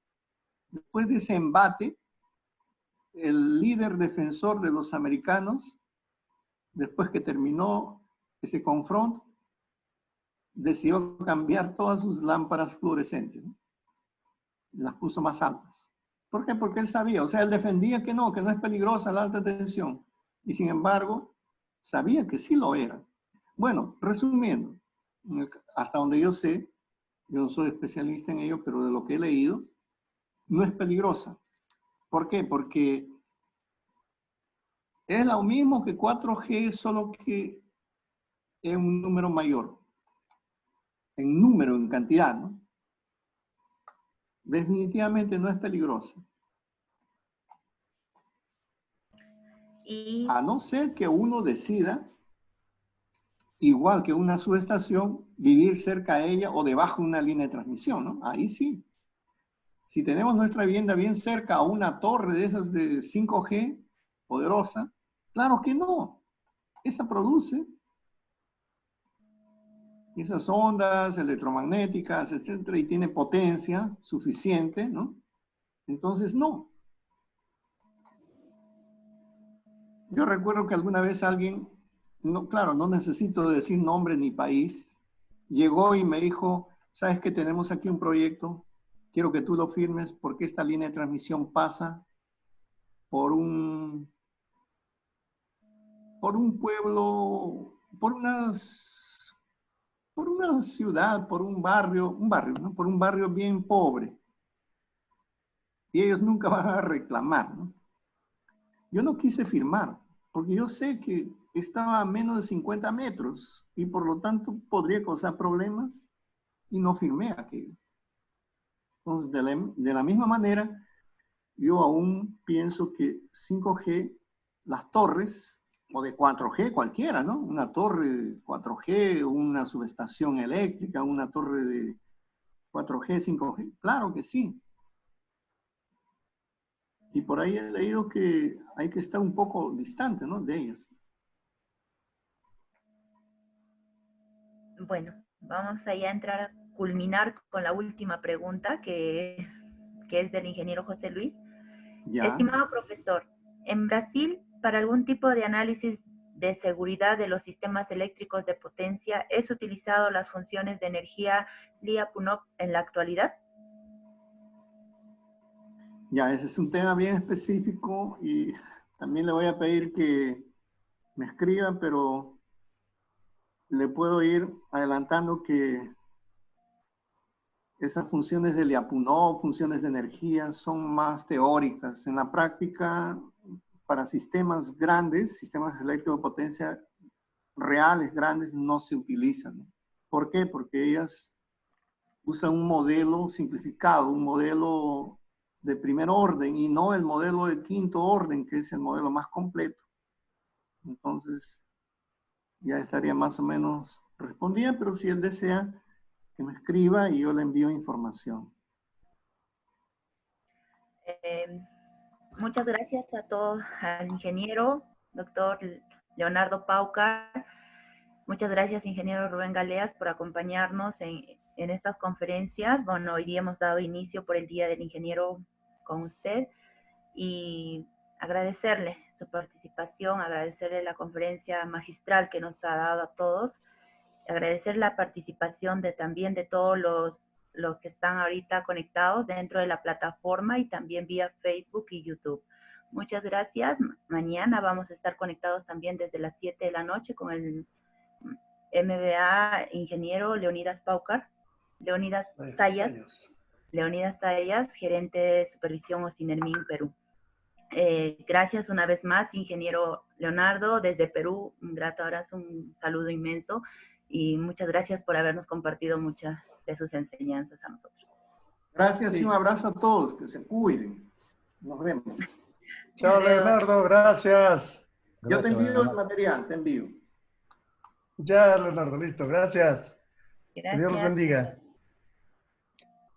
Después de ese embate, el líder defensor de los americanos, después que terminó ese confronto, decidió cambiar todas sus lámparas fluorescentes, ¿no? Las puso más altas. ¿Por qué? Porque él sabía, o sea, él defendía que no es peligrosa la alta tensión. Y sin embargo, sabía que sí lo era. Bueno, resumiendo, hasta donde yo sé, yo no soy especialista en ello, pero de lo que he leído, no es peligrosa. ¿Por qué? Porque es lo mismo que 4G, solo que es un número mayor. En número, en cantidad, ¿no? Definitivamente no es peligrosa. Y A no ser que uno decida, igual que una subestación, vivir cerca de ella o debajo de una línea de transmisión, ¿no? Ahí sí. Si tenemos nuestra vivienda bien cerca a una torre de esas de 5G poderosa, claro que no. Esa produce esas ondas electromagnéticas, etcétera, y tiene potencia suficiente, ¿no? Entonces, no. Yo recuerdo que alguna vez alguien, no, claro, no necesito decir nombre ni país, llegó y me dijo, ¿sabes que tenemos aquí un proyecto? Quiero que tú lo firmes porque esta línea de transmisión pasa por un pueblo, por una ciudad, por un barrio, ¿no? Por un barrio bien pobre. Y ellos nunca van a reclamar, ¿no? Yo no quise firmar, porque yo sé que estaba a menos de 50 metros y por lo tanto podría causar problemas y no firmé aquello. Entonces, de la misma manera, yo aún pienso que 5G, las torres, o de 4G cualquiera, ¿no? Una torre de 4G, una subestación eléctrica, una torre de 4G, 5G, claro que sí. Y por ahí he leído que hay que estar un poco distante, ¿no? De ellas. bueno, vamos allá a entrar a culminar con la última pregunta que es del ingeniero José Luis. Ya. Estimado profesor, en Brasil, para algún tipo de análisis de seguridad de los sistemas eléctricos de potencia, ¿es utilizado las funciones de energía Lyapunov en la actualidad? Ya, ese es un tema bien específico y también le voy a pedir que me escriba, pero le puedo ir adelantando que esas funciones de Lyapunov, funciones de energía, son más teóricas. En la práctica, para sistemas grandes, sistemas eléctricos de potencia reales, grandes, no se utilizan. ¿Por qué? Porque ellas usan un modelo simplificado, un modelo de primer orden y no el modelo de quinto orden, que es el modelo más completo. Entonces, ya estaría más o menos respondida, pero si él desea que me escriba y yo le envío información. Muchas gracias a todos, al ingeniero, doctor Leonardo Paucar. Muchas gracias, ingeniero Rubén Galeas, por acompañarnos en estas conferencias. Bueno, hoy día hemos dado inicio por el Día del Ingeniero con usted y agradecerle su participación, agradecerle la conferencia magistral que nos ha dado a todos, agradecer la participación también de todos los que están ahorita conectados dentro de la plataforma y también vía Facebook y YouTube. Muchas gracias. Mañana vamos a estar conectados también desde las 7 de la noche con el MBA ingeniero Leonidas Paucar, Leonidas Sayas, gerente de supervisión Ocinermin Perú. Gracias una vez más, ingeniero Leonardo, desde Perú, un grato abrazo, un saludo inmenso y muchas gracias por habernos compartido muchas de sus enseñanzas a nosotros. Gracias y un abrazo a todos, que se cuiden. Nos vemos. Chao, Leonardo, gracias. Yo te envío el material, te envío. Ya, Leonardo, listo, gracias. Gracias. Que Dios los bendiga.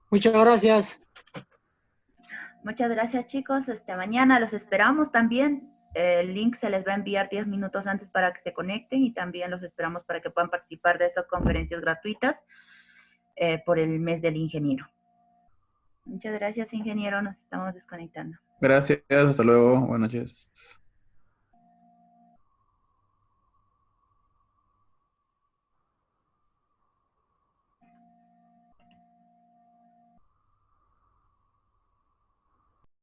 Muchas gracias. Muchas gracias, chicos. Mañana los esperamos también. El link se les va a enviar 10 minutos antes para que se conecten y también los esperamos para que puedan participar de estas conferencias gratuitas por el mes del ingeniero. Muchas gracias, ingeniero. Nos estamos desconectando. Gracias, hasta luego. Buenas noches.